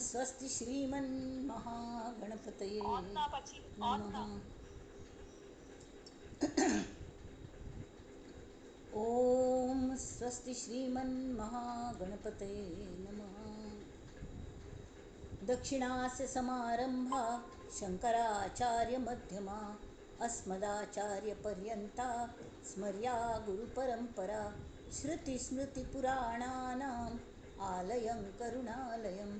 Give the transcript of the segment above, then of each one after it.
स्वस्ति श्रीमन्महागणपतये नमः। ॐ स्वस्ति श्रीमन्महागणपतये नमः। दक्षिणास्य समारंभा शंकराचार्यमध्यमा अस्मदाचार्यपर्यन्ता स्मर्या गुरुपरम्परा। श्रुतिस्मृतिपुराणानाम् आलयं करुणालयं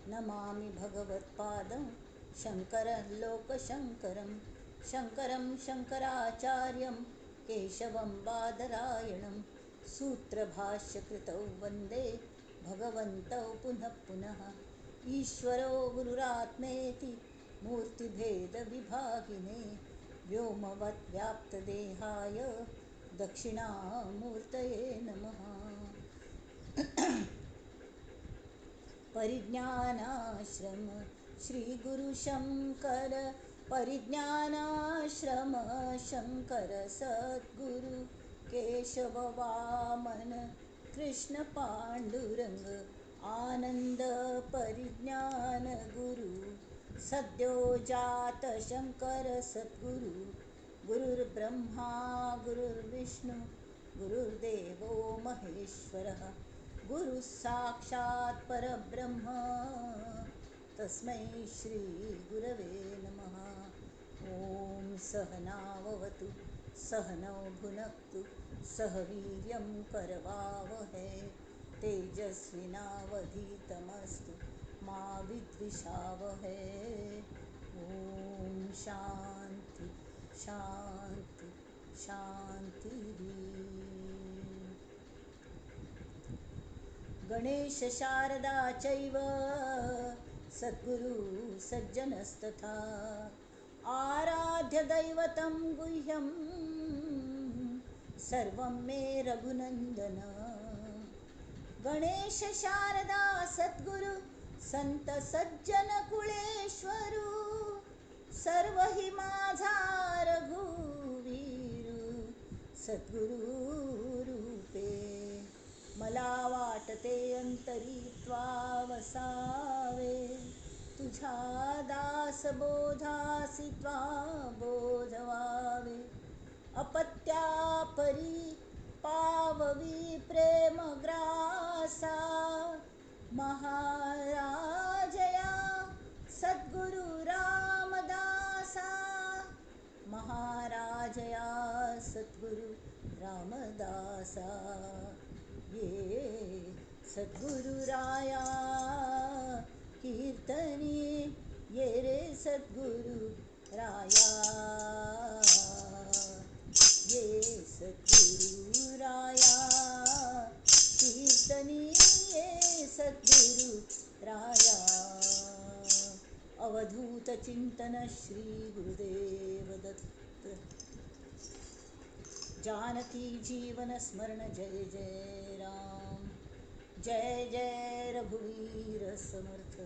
नमामि भगवत्पादं शङ्करं लोकशङ्करं। शङ्करं शङ्कराचार्यं केशवं बादरायणं सूत्रभाष्यकृतौ वन्दे भगवन्तौ पुनः पुनः। ईश्वरो गुरुरात्मेति मूर्तिभेदविभागिने व्योमवद्व्याप्तदेहाय दक्षिणामूर्तये नमः। परिज्ञानाश्रम श्रीगुरुशङ्कर परिज्ञानाश्रम शङ्कर सद्गुरु केशव वामन कृष्ण पाण्डुरङ्ग आनंद परिज्ञान गुरु सद्यो जात शंकर सद्गुरु। गुरुर्ब्रह्मा गुरुर्विष्णु गुरुर्देवो महेश्वरः गुरुः साक्षात् परब्रह्म तस्मै श्री गुरवे नमः। ॐ सहनाववतु सहनौ भुनक्तु सह वीर्यं करवावहै तेजस्विनावधीतमस्तु मा विद्विषावहै। ॐ शान्ति शान्ति शान्तिः। गणेश शारदा चैव सद्गुरु सज्जनस्तथा आराध्य दैवतं गुह्यं सर्वं मे रघुनन्दन। गणेश शारदा सद्गुरु संत सज्जन कुळेश्वरू सर्व हि माझा रघुवीरू सद्गुरु रूपे मला वाटते अंतरी त्वा वसावे तुझा दास बोधासी त्वा बोधवावे अपत्यापरी पाववी प्रेम ग्रासा महाराजया सद्गुरु रामदासा महाराजया सद्गुरु रामदासा। ये सद्गुरु राया कीर्तनी ये रे सद्गुरु राया ये सद्गुरु राया कीर्तनी ये सद्गुरु राया। अवधूत चिंतन श्री गुरुदेव दत्त जानकी जीवन स्मरण जय जय राम जय जय रघुवीर समर्थ।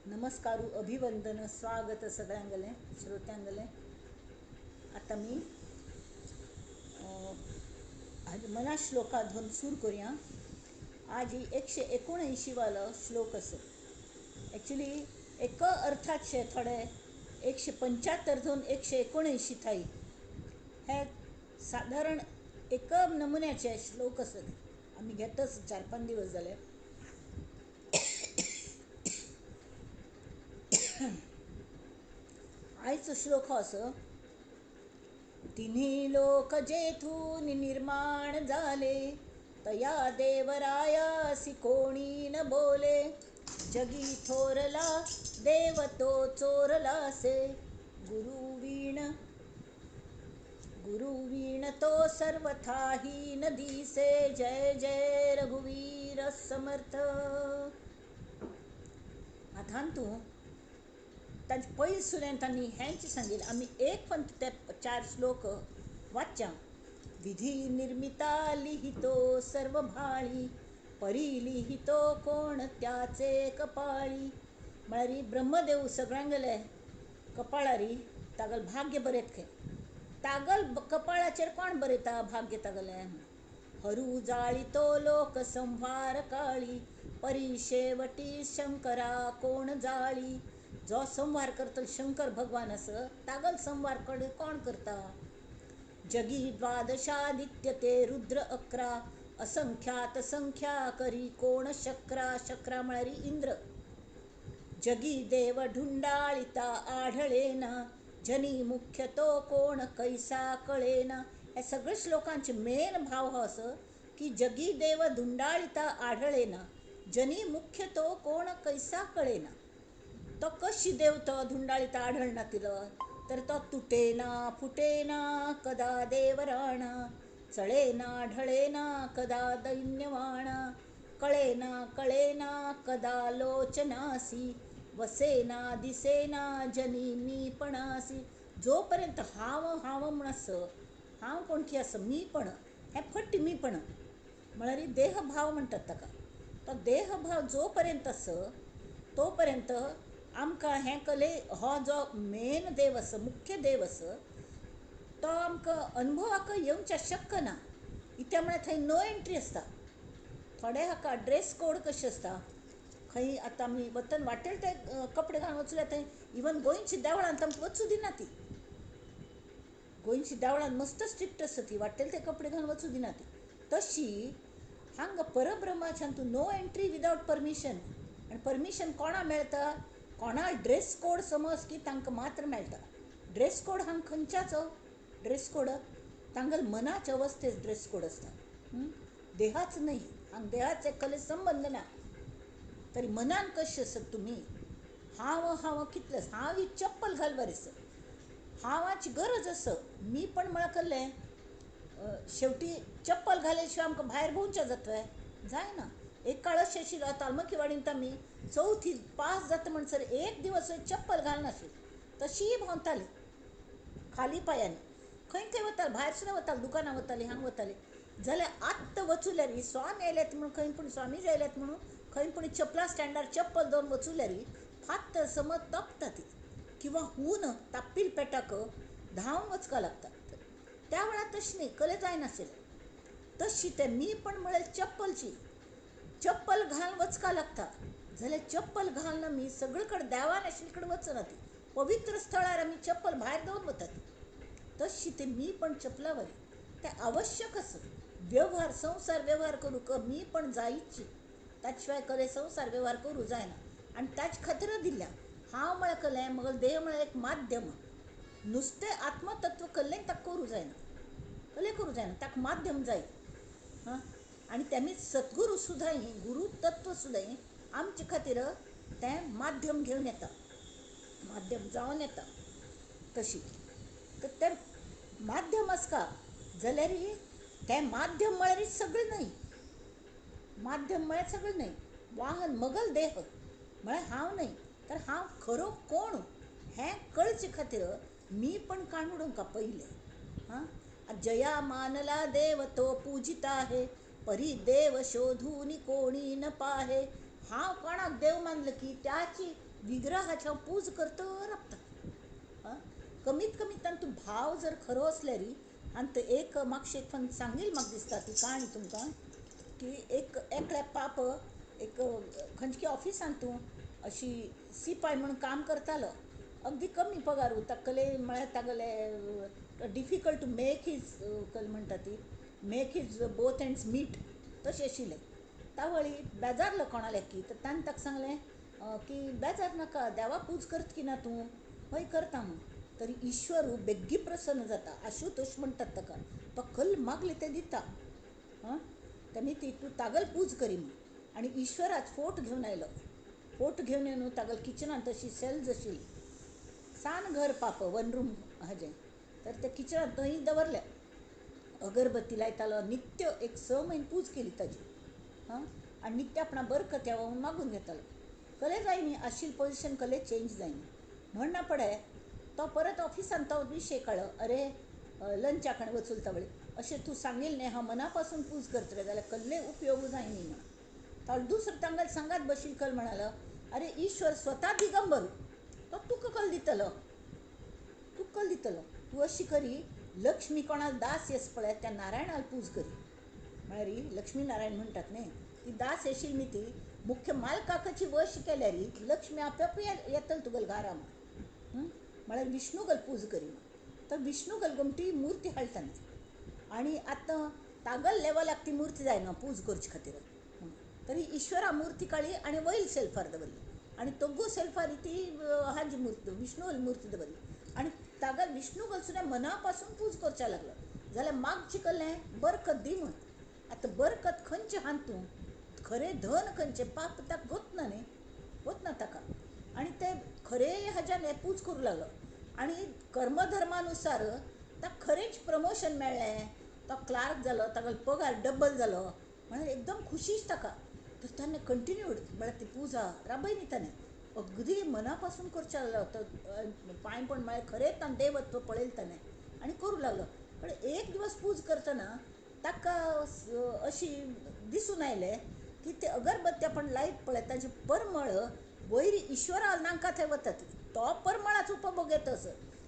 नमस्कारू अभिवंदन स्वागत सगळ्यांगले श्रोत्यांगले। आता मी आज मना श्लोकाधून सूर करूया। आज 179 वाला श्लोक असो। ॲक्च्युली एक अर्थात शे थोडे 175 धून 179 थाई हे साधारण एक नमुन्याचे श्लोक असत। आम्ही घेतच 4-5 दिवस झाले। आयचो श्लोक असो। तिन्ही लोक जेथून निर्माण झाले तया देवरायासी कोणी न बोले जगी थोरला देव तो चोरलासे गुरुवीण तो सर्वथाही न दिसे। जय जय रघुवीर समर्थ। आता तू त्यांची पहिली सुनेन त्यांनी ह्यांची सांगेल आम्ही एक पण ते 4 श्लोक वाच्या। विधी निर्मिता लिहितो सर्व भाळी परी लिहितो कोण त्याचे कपाळी। म्हळ्यारी ब्रह्मदेव सगळ्यांगले कपाळारी तागल भाग्य बरेत खे तागल कपाळाचेर कोण बरयता भाग्य तागले हरू जाळीतो लोक संभार काळी, परी शेवटी शंकरा कोण जाळी. जो संवार करतल शंकर भगवान असं तागल संवार कडे कोण करता. जगी द्वादशादित्य ते रुद्र 11, असंख्यात संख्या करी कोण शक्रा. शक्रा म्हणारी इंद्र. जगी देव ढुंडाळिता आढळेना, जनी मुख्य तो कोण कैसा कळेना. या सगळे श्लोकांचे मेन भाव हा असं की जगी देव धुंडाळिता आढळेना, जनी मुख्य तो कोण कैसा कळेना. तो कशी देव तो धुंडाळिता आढळना तिला, तर तो तुटेना फुटेना कदा देवराणा, चळेना ढळेना कदा दैन्यवाणा, कळेना कळेना कदा लोचनासी, वसेना दिसेना जनी मीपणासी. जोपर्यंत हाव हाव म्हणस, हाव कोणकी असं मी पण हे फट मी पण म्हणारी देहभाव म्हणतात ताका. तो देहभाव जोपर्यंत असं तोपर्यंत आमकां हें कले हो जो मेन देव असं मुख्य देव असं तो आमकां अनुभवाक येवच्या शक्य ना. इत्या म्हळ्यार थंय नो एंट्री आसता. थोडे हाका ड्रेस कोड कशें आसता, खंय आतां आमी वतन वाटेर ते कपडे घालून वचूल्या थंय इवन गोंयची देवळांत आमकां वचूं दिना ती. गोंयची देवळांत मस्त स्ट्रिक्ट आसता ती, वाटेर ते कपडे घालून वचूं दिना ती. तशी हांगा परब्रह्माच्यान तूं नो एंट्री विदावट परमिशन. आनी परमिशन कोणा मेळटा, कोणा ड्रेस कोड समज की तांकां मात्र मेळटा. ड्रेस कोड हांगा खंयच्याचो ड्रेस कोड, तांगेल मनाच्या अवस्थेच ड्रेस कोड आसता. देहाच नाही, हांगा देहाचे कले संबंध ना. तरी मनान कशें आसत तुमी, हांव हांव कितलें हांव ही चप्पल घाल बरें आसा, हांवाची गरज आसा. मी पण म्हळ्यार कसलें शेवटी चप्पल घाले शिवाय आमकां भायर भोंवचें जातलें जायना. एक काळ अशें आशिल्लो तालमाकी वाडींत आमी चवथी पास जाता म्हणसर एक दिवस चप्पल घालनाशिल्ली, तशीय भोंवताली खाली पांयांनी. खंय खंय वताली, भायर सुद्दां वताली, दुकानां वताली, हांगा वताली. जाल्यार आत्तां वचूल्यार स्वामी आयल्यात म्हणून खंय पूण स्वामी आयल्यात म्हणून खंय पूण चपला स्टँडार चप्पल दवरून वचूल्यार फात्त समज तपता ती किंवा हून ताप्पील पेटाक धांवन वचका लागता. त्या वेळार तशें न्ही, कले जायनाशिल्लें. तशी ते मी पण म्हळ्यार चप्पलची चप्पल घालून वचका लागता. जाल्यार चप्पल घालून आमी सगळे कडेन देवान आशिल्ले कडेन वचना ती, पवित्र स्थळार आमी चप्पल भायर दवरून वतात. तशी ते मी पण चपला वरी ते आवश्यक आसा. व्यवहार संसार व्यवहार करूंक मी पण जायची, ताचे शिवाय कले संसार व्यवहार करूं जायना. आनी ताचे खातीर दिल्या हांव म्हळ्यार कलें म्हगेलो देह म्हळ्यार एक माध्यम. नुस्तें आत्मतत्व कल्लें ताका करूं जायना, कलें करूं जायना, ताका माध्यम जाय. हां, आनी तेमी सद्गुरू सुद्दां गुरू तत्व सुद्दां आमचे खातीर तें माध्यम घेवन येता, माध्यम जावन येता. तशी तर तें माध्यम आसता जाल्यार तें माध्यम म्हळ्यार सगळें न्हय. माध्यम म्हळ्यार सगळें न्हय. वाहन मगल देह म्हळ्यार हांव न्हय, तर हांव खरो कोण हें कळचे खातीर मी पण काणूडोंका पयलें. हां, जया मानला देव तो पूजिता आहे, परी देव शोधून कोणी न पाहे. हांव कोणाक देव मानलं की त्याची विग्रहाची हांव पूज करता रावता. हां, कमीत कमीत तूं भाव जर खरो असल्यार. आनी ते एक म्हाका एक सांगील म्हाका दिसता ती काणी तुमकां की एक एकल्या पाप एक खंयची ऑफिसान तूं अशी सिपाय म्हणून काम करतालो. अगदी कमी पगार ताकले म्हळ्यार तागेले डिफिकल्ट टू मेक हीज म्हणटा ती make his both ends meet तशें आशिल्लें. तावळी बेजारलो कोणालें की तर ताणें ताका सांगलें की बेजार नाका, देवा पूज करता की ना तूं. हय करता म्हणून. तरी ईश्वर बेग्गी प्रसन्न जाता. आशुतोश म्हणटात ताका, तो कल्ल मागले ते दिता. हां, तेमी ती तूं तागल पूज करी म्हणून. आनी ईश्वराच फोट घेवन आयलो. फोट घेवन येवन तागल किचनांत तशी सेल्स आशिल्ली. सान घर पाप वन रूम हाजें, तर ते किचनांत थंय दवरल्या. अगरबत्ती लायतालो नित्य एक 6 म्हयने पूज केली ताजी. हां, आनी नित्य आपणा बरकत यावं म्हणून मागून घेतालो. कले जायनी आशिल्ली पोजिशन कले चेंज जायनी. म्हणना पडे तो परत ऑफिसान तो विशय कळ्ळो. अरे लंचा कडेन वचून तवळी अशें तूं सांगिल्लें न्ही हांव मना पासून पूज करतलें जाल्यार कसले उपयोग जायनी म्हणून. तो दुसरो तांगेल सांगात बशील कल म्हणालो, अरे ईश्वर स्वता दिगंबर, तो तुका कल दितलो, तुका कल दितलो. तूं अशी करी लक्ष्मी कोणाल दास येस पळय त्या नारायणाल पूज करी. म्हळ्यार लक्ष्मीनारायण म्हणटात न्ही ती दास येशील मी ती मुख्य मालकाची वश केल्यार लक्ष्मी आपोआप येतल तुगेल घारा म्हळ्यार विष्णुगल पूज करी तर विष्णुगल गमटी मूर्ती हाडटात आणि आतां तागल लेवलाक ती मूर्ती जायना पूज करचे खातीर तरी ईश्वरा मूर्ती काळी आणि वयल सेल्फार दवरली आणि तोगू सेल्फार ती हाजी मूर्ती विष्णुगल मूर्ती दवरली आणि तागल विष्णुगल सुद्दां मना पासून पूज करच्या लागलो जाल्यार माग चिकल्लें बरकत दी म्हण आतां बरकत खंयचे हांत तूं खरें धन खंयचें पाप ताका वतना न्ही वतना ताका आणि ते खरें हाज्यान हें पूज करूं लागलो आणि कर्मधर्मानुसार ताका खरेंच प्रमोशन मेळ्ळें तो क्लार्क जालो ताका पगार डबल जालो म्हळ्यार एकदम खुशीच ताका तर ताणें कंटिन्यूड म्हळ्यार ती पुजा राबयली ताणें अगदी मना पासून करच्या लागलो तो पांयपण म्हळ्यार खरेंच ताणें देवत्व पळयलें ताणें आनी करूं लागलो पण एक दिवस पूज करतना ताका अशी दिसून आयलें की ते अगरबत्ती आपण लायत पळय ताजी परमळ वयर ईश्वरा नाका थंय वतात तो परमळाचो उपभोग येता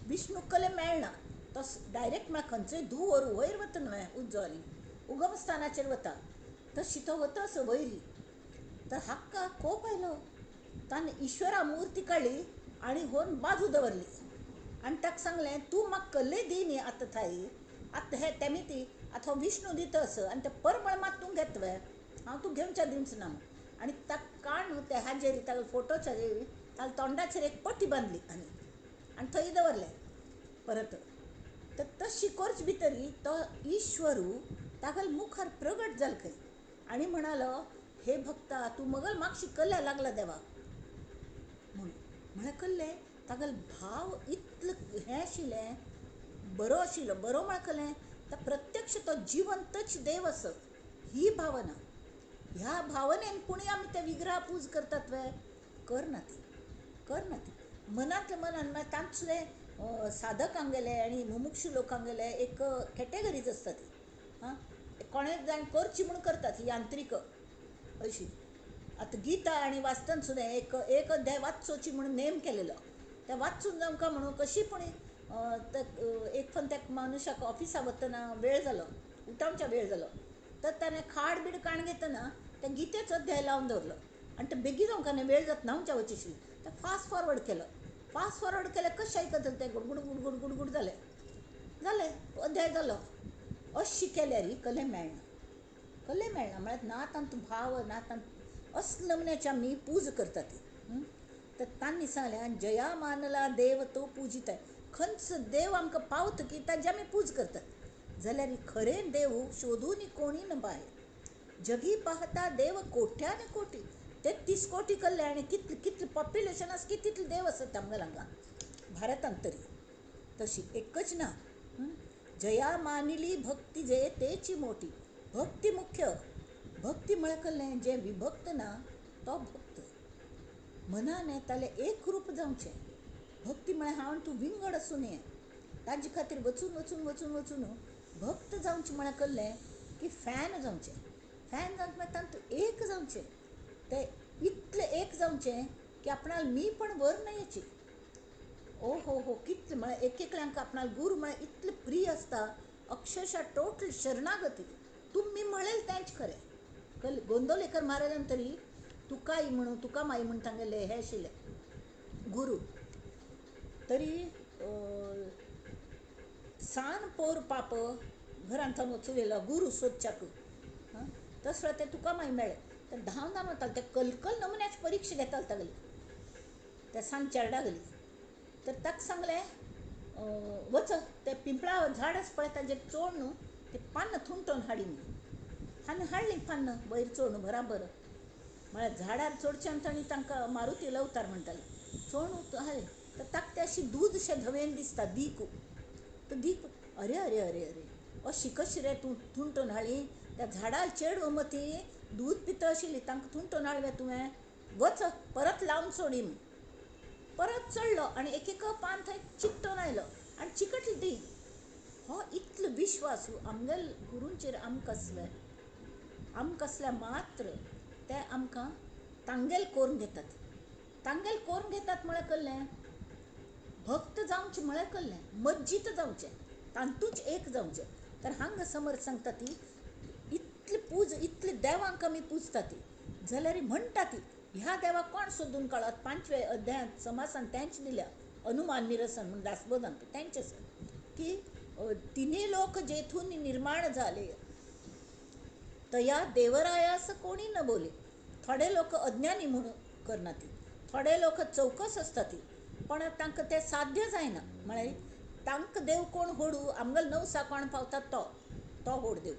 विष्णू कले मेळना तो डायरेक्ट म्हळ्यार खंयचोय धूव व्हरू वयर वता न्हय उज्जवली उगम स्थानाचेर वता तशी तो वता वयरी तर हाक्का कोप आयलो ताणें ईश्वरा मूर्ती काडली आनी व्हरून बाजू दवरली आनी ताका सांगलें तूं म्हाका कल्ले दी न्ही आतां थाय आतां हे तेमी ती आतां हांव विष्णू दिता आनी तें परमळ मात तूं घेत वे हांव तूं घेवच्या दिवचें ना आनी ताका काण ते हाजेर ताका फोटोच्या ताका तोंडाचेर एक पट्टी बांदली आनी थंय दवरलें परत तर तशी करच भितरी तो ईश्वरू तागेल मुखार प्रगट जाल खंय आनी म्हणालो हे भक्ता तूं मगल मागशी कल्ल्या लागला देवा म्हणून म्हळ्यार कल्लें तागेल भाव इतलो हें आशिल्लें बरो आशिल्लो बरो म्हळ्यार कल्लें तर प्रत्यक्ष तो जिवंतच देव आसत ही भावना ह्या भावनेन कोणी आमी ते विग्रहा पूज करतात वे करना ती मनांतल्या मनान म्हळ्यार तांचे सुद्दां साधक आमगेले आनी मुमुक्षू लोक आमगेले एक कॅटेगरीज आसता ती हां कोणें जाण करची म्हूण करतात ही यांत्रीक अशी आतां गीता आनी वाचतना सुद्दां एक अध्याय वाचचोची म्हणून नेम केलेलो तें वाचून जावंका म्हणून कशी पूण एक फावट त्या मनशाक ऑफिसा वतना वेळ जालो उठोवच्या वेळ जालो तर ताणें खाड बीड काण घेतना त्या गीतेचो अध्याय लावन दवरलो आनी तें बेगीन जावंका न्ही वेळ जाता न्हांवच्या वचेशी तें फास्ट फॉरवर्ड केलें कशें आयकत तें गुडगुड गुडगुड गुडगुड जालें अध्याय जालो अशी केल्यार कलें मेळना म्हळ्यार ना तांचो भाव ना तांत असले नमन्याची आमी पूज करता ती तर तांणी सांगलें जया मानला देव तो पूजिताय खंयचो देव आमकां पावता की ताजी आमी पूज करतात जाल्यार खरें देव शोधून कोणी न बाय जगी पाहता देव कोट्यान कोटी 33 कोटी कल्ले आनी कितले पॉप्युलेशन आसा की तितले देव आसत आमगेर हांगा भारतांत तरी तशी एकच ना जया मानिली भक्ती जे तेची मोठी भक्ती मुख्य भक्ती म्हळ्यार कल्लें जे विभक्त ना तो भक्त मनान येतालें एक रूप जावचें भक्ती म्हळ्यार हांव तूं विंगड आसूं नये ताजे खातीर वचून भक्त जावचें म्हळ्यार कल्लें की फॅन जावचें म्हळ्यार तांतूं एक जावचें ते इतलें एक जावचें की आपणाल मी पण वर नयेची ओ हो कितलें म्हळ्यार एकल्यांक आपणाल गुरू म्हळ्यार इतलें प्रिय आसता अक्षरशः टोटल शरणागती तुमी म्हळेल तेंच खरें गोंदवलेकर महाराजान तरी तुकाई म्हणून तुका माई म्हणून तांगेलें हें आशिल्लें गुरू तरी सान पोर पाप घरांत थांब वचून येयलो गुरू सोदच्याक तसो ते तुका माई मेळ्ळे तर धांवन वताले ते कलकल नमुन्याची परिक्षा घेताले तागेली त्या सांजच्या गेली तर ताका सांगलें वच ते पिंपळा झाड आसा पळय ताजेर चोड न्हू ते पानां थुंटोवन हाडी आनी हाडलीं पानां वयर चोड बराबर म्हळ्यार झाडार चडच्यान तांणी तांकां मारुती अवतार म्हणटाले चोड हाडलें तर ताका ते अशी दूद अशें धवेन दिसता दीक तो दीक अरे अरे अरे अरे अशी कशी रे तूं थुंटोवन हाडली त्या झाडार चेड मती दूद पित आशिल्ली तांकां थुंटोवन हाडलें तुवें वच परत लावन सोडी परत चडलो आनी एक पान थंय चिकटोन आयलो आनी चिकटली ती हो इतलो विश्वास आमगेल गुरूंचेर कसल्या मात्र ते आमकां तांगेल करून घेतात म्हळ्यार कल्लें भक्त जावचें म्हळ्यार कल्लें मज्जीत जावचें तांतूच एक जावचें तर हांगा समर्थ सांगता ती इतले पूज इतले देवांक आमी पुजता ती जाल्यार म्हणटा ती ह्या देवाक कोण सोदून काडत 5व्या अध्यायांत समासान तेंच दिल्या हनुमान निरसन म्हण दासबोधान तेंचेच की तिन्ही लोक जेथून निर्माण झाले तया देवरायास कोणी न बोले. थोडे लोक अज्ञानी म्हणून करना ती, थोडे लोक चौकस असता ती, पण तांकां तें साध्य जायना. म्हळ्यार तांकां देव कोण होडू आमगेल 9 सांकवाळ पावतात तो होड देव.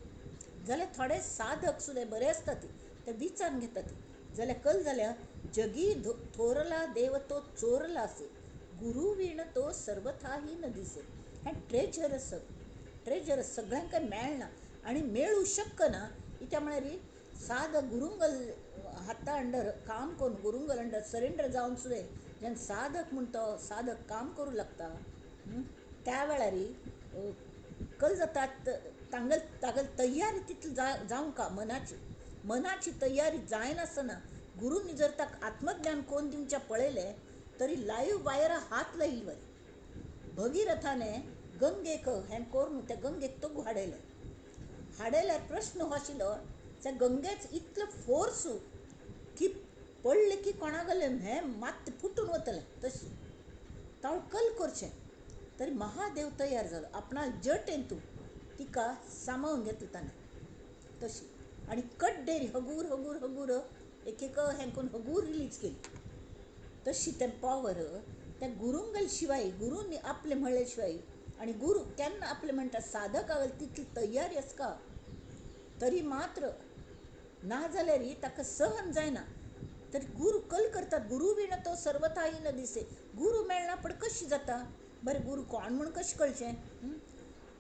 जाल्यार थोडे साधक सुद्दां बरे असता ती ते विचारून घेता ती जाल्यार कल जाल्यार जगी थोरला देव तो चोरला असे, गुरु विण तो सर्वथाही न दिसे. हें ट्रेजर सगळ्यांक मेळना आनी मेळू शकना. इत्या म्हळ्यार साधक गुरुंगल हाता अंडर काम करून गुरुंगल अंडर सरेंडर जावन सुद्दां जेन्ना साधक म्हणतो साधक काम करूं लागता त्या वेळार कल जाता तागेल तयारी तितली जावंका मनाची तयारी जायनासतना गुरूंनी जर ताका आत्मज्ञान कोण दिवचे पळयलें तरी लाईव्ह वायरा हात लायिल्ली वरी. भगीरथाने गंगेक हें करून त्या गंगेक तोगू हाडयल्यार प्रश्न हो आशिल्लो त्या गंगेच इतलो फोर्स की पडले की कोणागले हें मात फुटून वतलें तशी तळकल करचें. तरी महादेव तयार जालो आपणा जटेन तूं तिका सांबाळून घेतली ताणें तशी आनी कड्डेरी हगूर एक हें करून हगूर रिलीज केली. तशी तें पॉवर त्या गुरूंगल शिवाय गुरूंनी आपले म्हणले शिवाय आनी गुरू केन्ना आपले म्हणटा साधकाक तितली तयारी आसका तरी मात्र ना जाल्यार ताका सहन जायना. तर गुरू कल करतात गुरू विण तो सर्वथाही न दिसे. गुरू मेळना पण कशी जाता बरें गुरू कोण म्हूण कशें कळचें.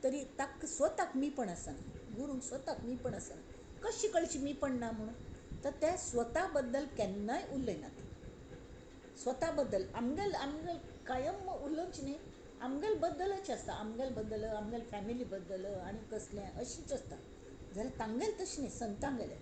तरी ताका स्वताक मीपण आसना गुरूंक स्वताक मीपण आसना कशी कळची मीपण ना म्हणून. तर ते स्वता बद्दल केन्नाय उलयनात. स्वता बद्दल आमगेल कायम उलोवचें न्ही आमगेल बद्दलच आसता आमगेल फॅमिली बद्दल आनी कसलें अशीच आसता. जाल्यार तांगेल तशें न्ही संतांगेले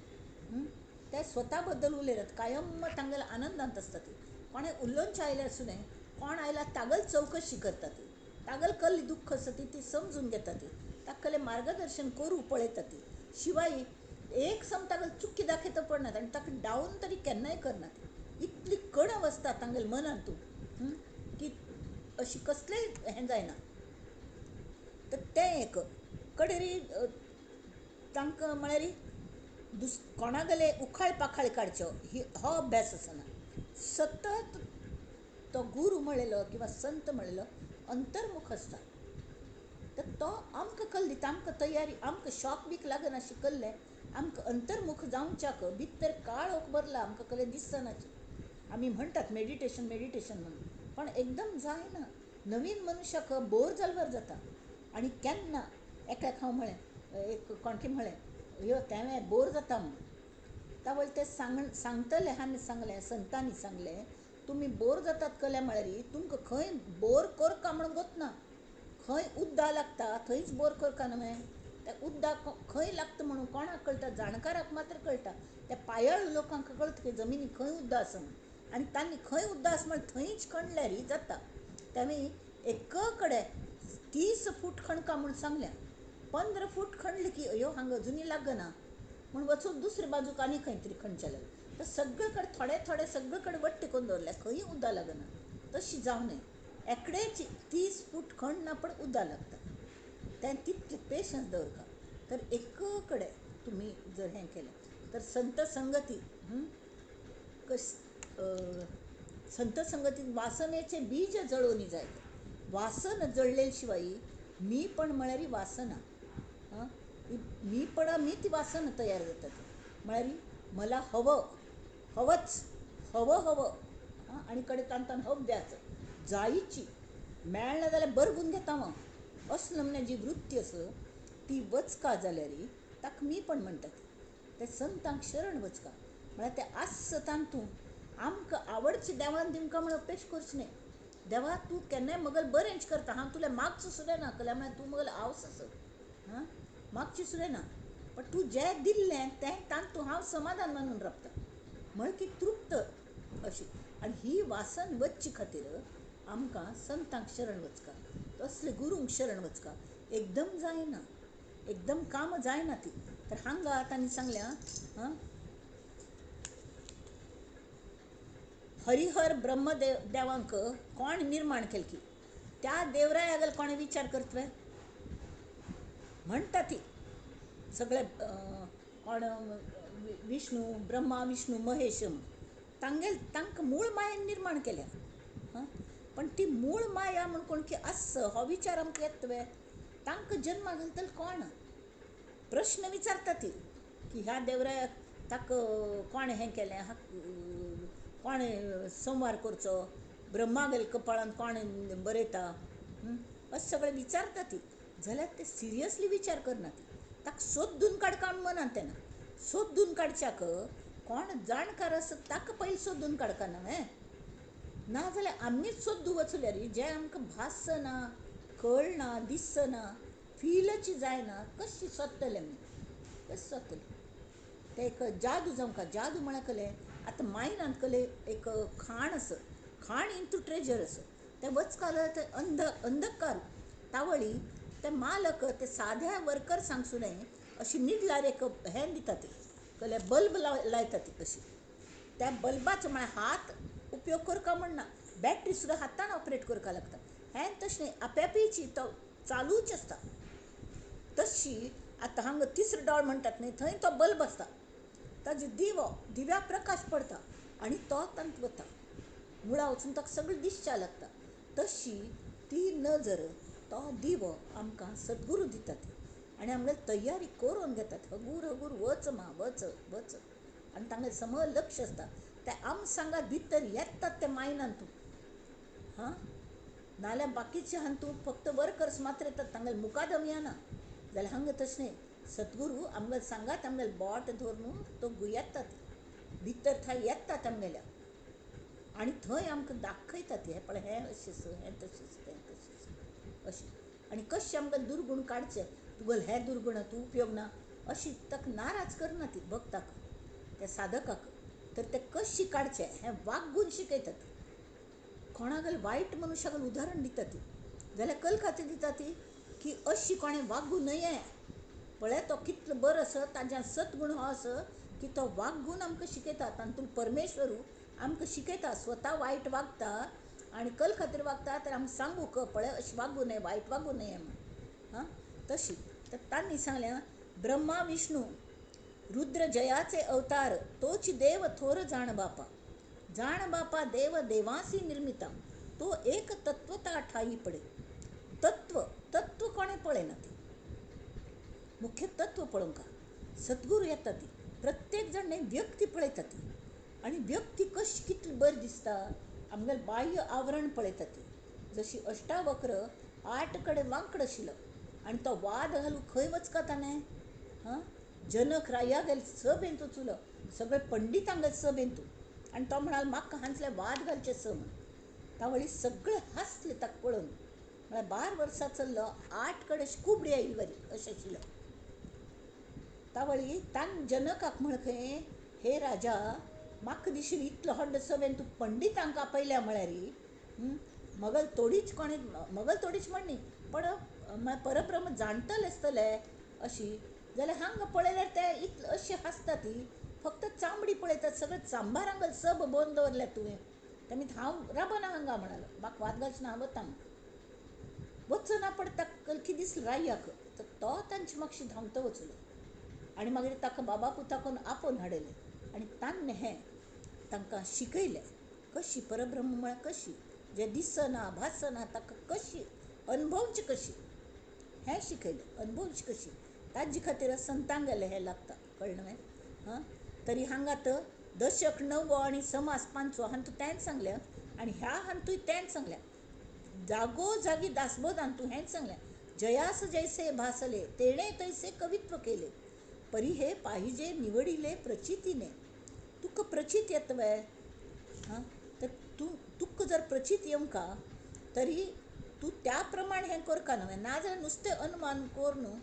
ते स्वता बद्दल उलयतात कायम तांगेल आनंदांत आसता ती. कोणें उलोवचें आयल्यार सुद्दां कोण आयला तागेल चवकशी करता ती तागेल कसली दुख्ख आसा ती समजून घेता ती ताका मार्गदर्शन करूं पळयता ती शिवाय एक तागेल चुकी दाखयता पडनात आनी ताका डावन तरी केन्नाय करना ती. इतली कणव आसता तांगेल मनांत तूं की अशी कसलेंय हें जायना. तर तें एक कडेरी तांकां म्हळ्यार कोणागेले उखाळ पाखाळ काडच्यो हो अभ्यास आसना. सतत तो गुरू म्हणलेलो किंवा संत म्हणलेलो अंतर्मुख आसता. तर तो आमकां कल दिता आमकां तयारी आमकां शॉक बीक लागना शिकल्लें आमकां अंतर्मुख जावच्याक भितर काळोख भरला आमकां कसलें दिसनाचें. आमी म्हणटात मेडिटेशन म्हणून पण एकदम जायना. नवीन मनशाक बोर जाल्यार जाता आनी केन्ना एकाक हांव म्हळें एक कोणकी म्हळें ह्यो तेवें बोर जाता म्हणून तावय ते सांगतले हांणी सांगलें संतांनी सांगलें तुमी बोर जातात कल्या म्हळ्यार तुमकां खंय बोर करका म्हणून गोतना खंय उद्दा लागता थंयच बोर करका न्हय. त्या उद्दाक खंय लागता म्हणून कोणाक कळटा जाणकाराक मात्र कळटा. त्या पायाळू लोकांक कळटा की जमिनी खंय उद्दा आसा म्हणून आनी तांणी खंय उद्दा आसा म्हण थंयच खणल्यार जाता. तांणी एक कडेन 30 फूट खणका म्हूण सांगल्या 15 फूट खणले की अयो हांगा अजुनी लागना म्हूण वचून दुसरे बाजूक आनी खंय तरी खणचे लागले. तर सगळे कडेन थोडे सगळे कडेन वट्टे करून दवरल्या खंय उद्दा लागना. तशी जावं न्हय एकडेच 30 फूट खणना पण उद्दा लागता. तें तितलें पेशन्स दवरता. तर एक कडेन तुमी जर हें केलें तर संत संगतीन वासनेचे बीज जळोवनी जाय. वासन जळले शिवाय मी पण म्हळ्यार वासना मी पण मी ती वासना तयार जातात. म्हळ्यार मला हवंच आनी कडेन तांतान हव्याचं जायची मेळना जाल्यार बरगून घेता हांव असले नमने जी वृत्ती आसा ती वचका जाल्यार ताका मी पण म्हणटात. ते संतांक शरण वचका म्हळ्यार ते आस तांतूं आमकां आवडची देवान दिमकां म्हण अपेक्षा करची न्हय. देवा तूं केन्नाय म्हगेल बरेंच करता हांव तुला मागचो सुद्दां ना कल्या म्हळ्यार तूं म्हगेल आवस आसा मागची सुद्दां ना पण तूं जें दिल्लें तें तांतूं हांव समाधान मानून रावता म्हण की तृप्त अशी. आनी ही वासन वचचे खातीर आमकां संतांक शरण वचका तसले गुरूंक शरण वचका. एकदम जायना एकदम काम जायना ती तर हांगा तांणी सांगल्या हरिहर ब्रह्मदेव देवांक कोण निर्माण केल की त्या देवरायागल कोणे विचार करतवे म्हणटा ती सगळे कोण विष्णू ब्रह्मा विष्णू महेश तांकां मूळ मायेन निर्माण केल्या पण ती मूळ माया म्हण कोण की आस हो विचार आमकां येतवे तांकां जन्मा घालतले कोण प्रश्न विचारता ती की ह्या देवरायाक ताका कोण हें केलें कोण संवार करचो ब्रह्मागेल कपाळान कोण बरयता अशें सगळें विचारता ती जाल्यार ते सिरियसली विचार करना ती ताका सोदून काडका मनान तेन्ना सोदून काडच्याक कोण जाणकार आसा ताका पयलीं सोदून काडका न्हय नाजाल्यार आमीच सोदूं वचल्यार जें आमकां भासना कळना दिसना फीलच जायना कशी सोदतले आमी कशें सोदतले ते एक जादू जावंका जादू म्हळ्यार कले आतां मायनांत कले एक खाण आसा खाण इंटू ट्रेजर आसा ते वचकाल ते अंधकार तावळी ते मालक ते साध्या वर्कर सांगसू न्हय अशी मिडलार एक हें दिता ती कले बल्ब लायता ती अशी त्या बल्बाचो म्हळ्यार हात उपयोग करता म्हणना बॅटरी सुद्दां हातान ऑपरेट करपा लागता हें तशें न्हय आपेपीची तो चालूच आसता तशी आतां हांगा तिसरो डॉल म्हणटात न्हय थंय तो बल्ब आसता ताजो दिव्या प्रकाश पडटा आनी तो तांत वता मुळा वचून ताका सगळें दिसच्या लागता तशी ती नजर तो दिवो आमकां सद्गुरू दिता ती आनी आमगेली तयारी करून घेतात हगूर हगूर वच मा वच वच आनी तांगेलें समज लक्ष आसता ते आम सांगात भितर येतात ते मायनांतू नाल्यार बाकीचे हांतू फक्त वर्कर्स मात्र येतात तांगेले मुकादम येना जाल्यार हांगा तशें न्हय सद्गुरू आमगेले सांगात आमगेले बोट धरून तो येता ती भितर थंय येतात आमगेल्या आनी थंय आमकां दाखयता ती हें पळय हें अशें हें तशें तें तशें अशें आनी कशें आमकां दुर्गूण काडचे तुगेले हे दुर्गुण तूं उपयोग ना अशी ताका नाराज करना ती भक्ताक त्या साधकाक तर ते कशी काडचे हें वागून शिकयता ती कोणागेले वायट मनशागेले उदाहरण दिता ती जाल्यार कल खातीर दिता ती की अशी कोणें वागूं नये पळय तो कितलो बरो आसा ताज्या सद्गुण हो आसा की तो वागून आमकां शिकयता तातूंत परमेश्वरू आमकां शिकयता स्वता वायट वागता आनी कल खातीर वागता तर आमकां सांगू पळय अशें वागूं नये वायट वागूं नये म्हण तशी तर तांणी सांगलें ब्रह्मा विष्णू रुद्र जयाचे अवतार तोच देव थोर जाण बापा देव देवासी निर्मिता तो एक तत्वता ठाई पडे तत्व कोणे पळयना ती मुख्य तत्व पळोवंका सद्गुरू येता ती प्रत्येक जण व्यक्ती पळयता ती आनी व्यक्ती कशी कितली बरी दिसता आमगेलें बाह्य आवरण पळयता ती जशी अष्टावक्र 8 कडेन वांकड आशिल्लो आनी तो वाद घालूं खंय वचका ताणें जनक राया गेले सभेंत वचूलो सगळे पंडितांगेले सभेंत आनी तो म्हणाल म्हाका हांचले वाद घालचे स म्हण तावळी सगळे हांसले ताका पळोवन म्हळ्यार 12 वर्सां चल्लो 8 कडेन कुबडी आयिल्ली वरी अशें आशिल्लो तावळी तान जनकाक म्हण खंय हे राजा म्हाका दिशिल्ली इतलो व्हड सभेन तूं पंडितांक आपयल्या म्हळ्यार मगल थोडीच कोणी मगल थोडीच म्हणनी पण परब्रह्म जाणटले आसतले अशी जाल्यार हांगा पळयल्यार ते इतले अशी हांसता ती फक्त चांबडी पळयतात सगळे चांबारांगल सब बंद दवरल्या तुवें तेमी हांव राबना हांगा म्हणालो म्हाका वाद घालचो ना हांव वता वचना पडटा कितें दिसलें रायाक तर तो तांचे मागशी धांवतो वचलो आनी मागीर ताका बाबा पुताकून आपोवन हाडयलें आनी ताणें हें तांकां शिकयलें कशी परब्रह्म म्हळ्यार कशी जें दिसना भासना ताका कशी अनुभवची कशी हें शिकयलें अनुभवची कशी ताजे खातीर संतांक गेलें हें लागता कळ्ळें तरी हांगात दशक 9 आनी समास 5 हांतू तेंच सांगल्या आनी ह्या हांतूय तेंच सांगल्या जागो जागी दासबोध हांतू हेंच सांगल्या जयास जैसे भासले तेणे तैसे कवित्व केले परी हे पाहिजे निवडिले प्रचितीने तुका प्रचित येतवे तर तुका जर प्रचित येवंका तरी तूं त्या प्रमाण हें करका न्हय नाजाल्यार नुस्तें अनुमान कोर न्हू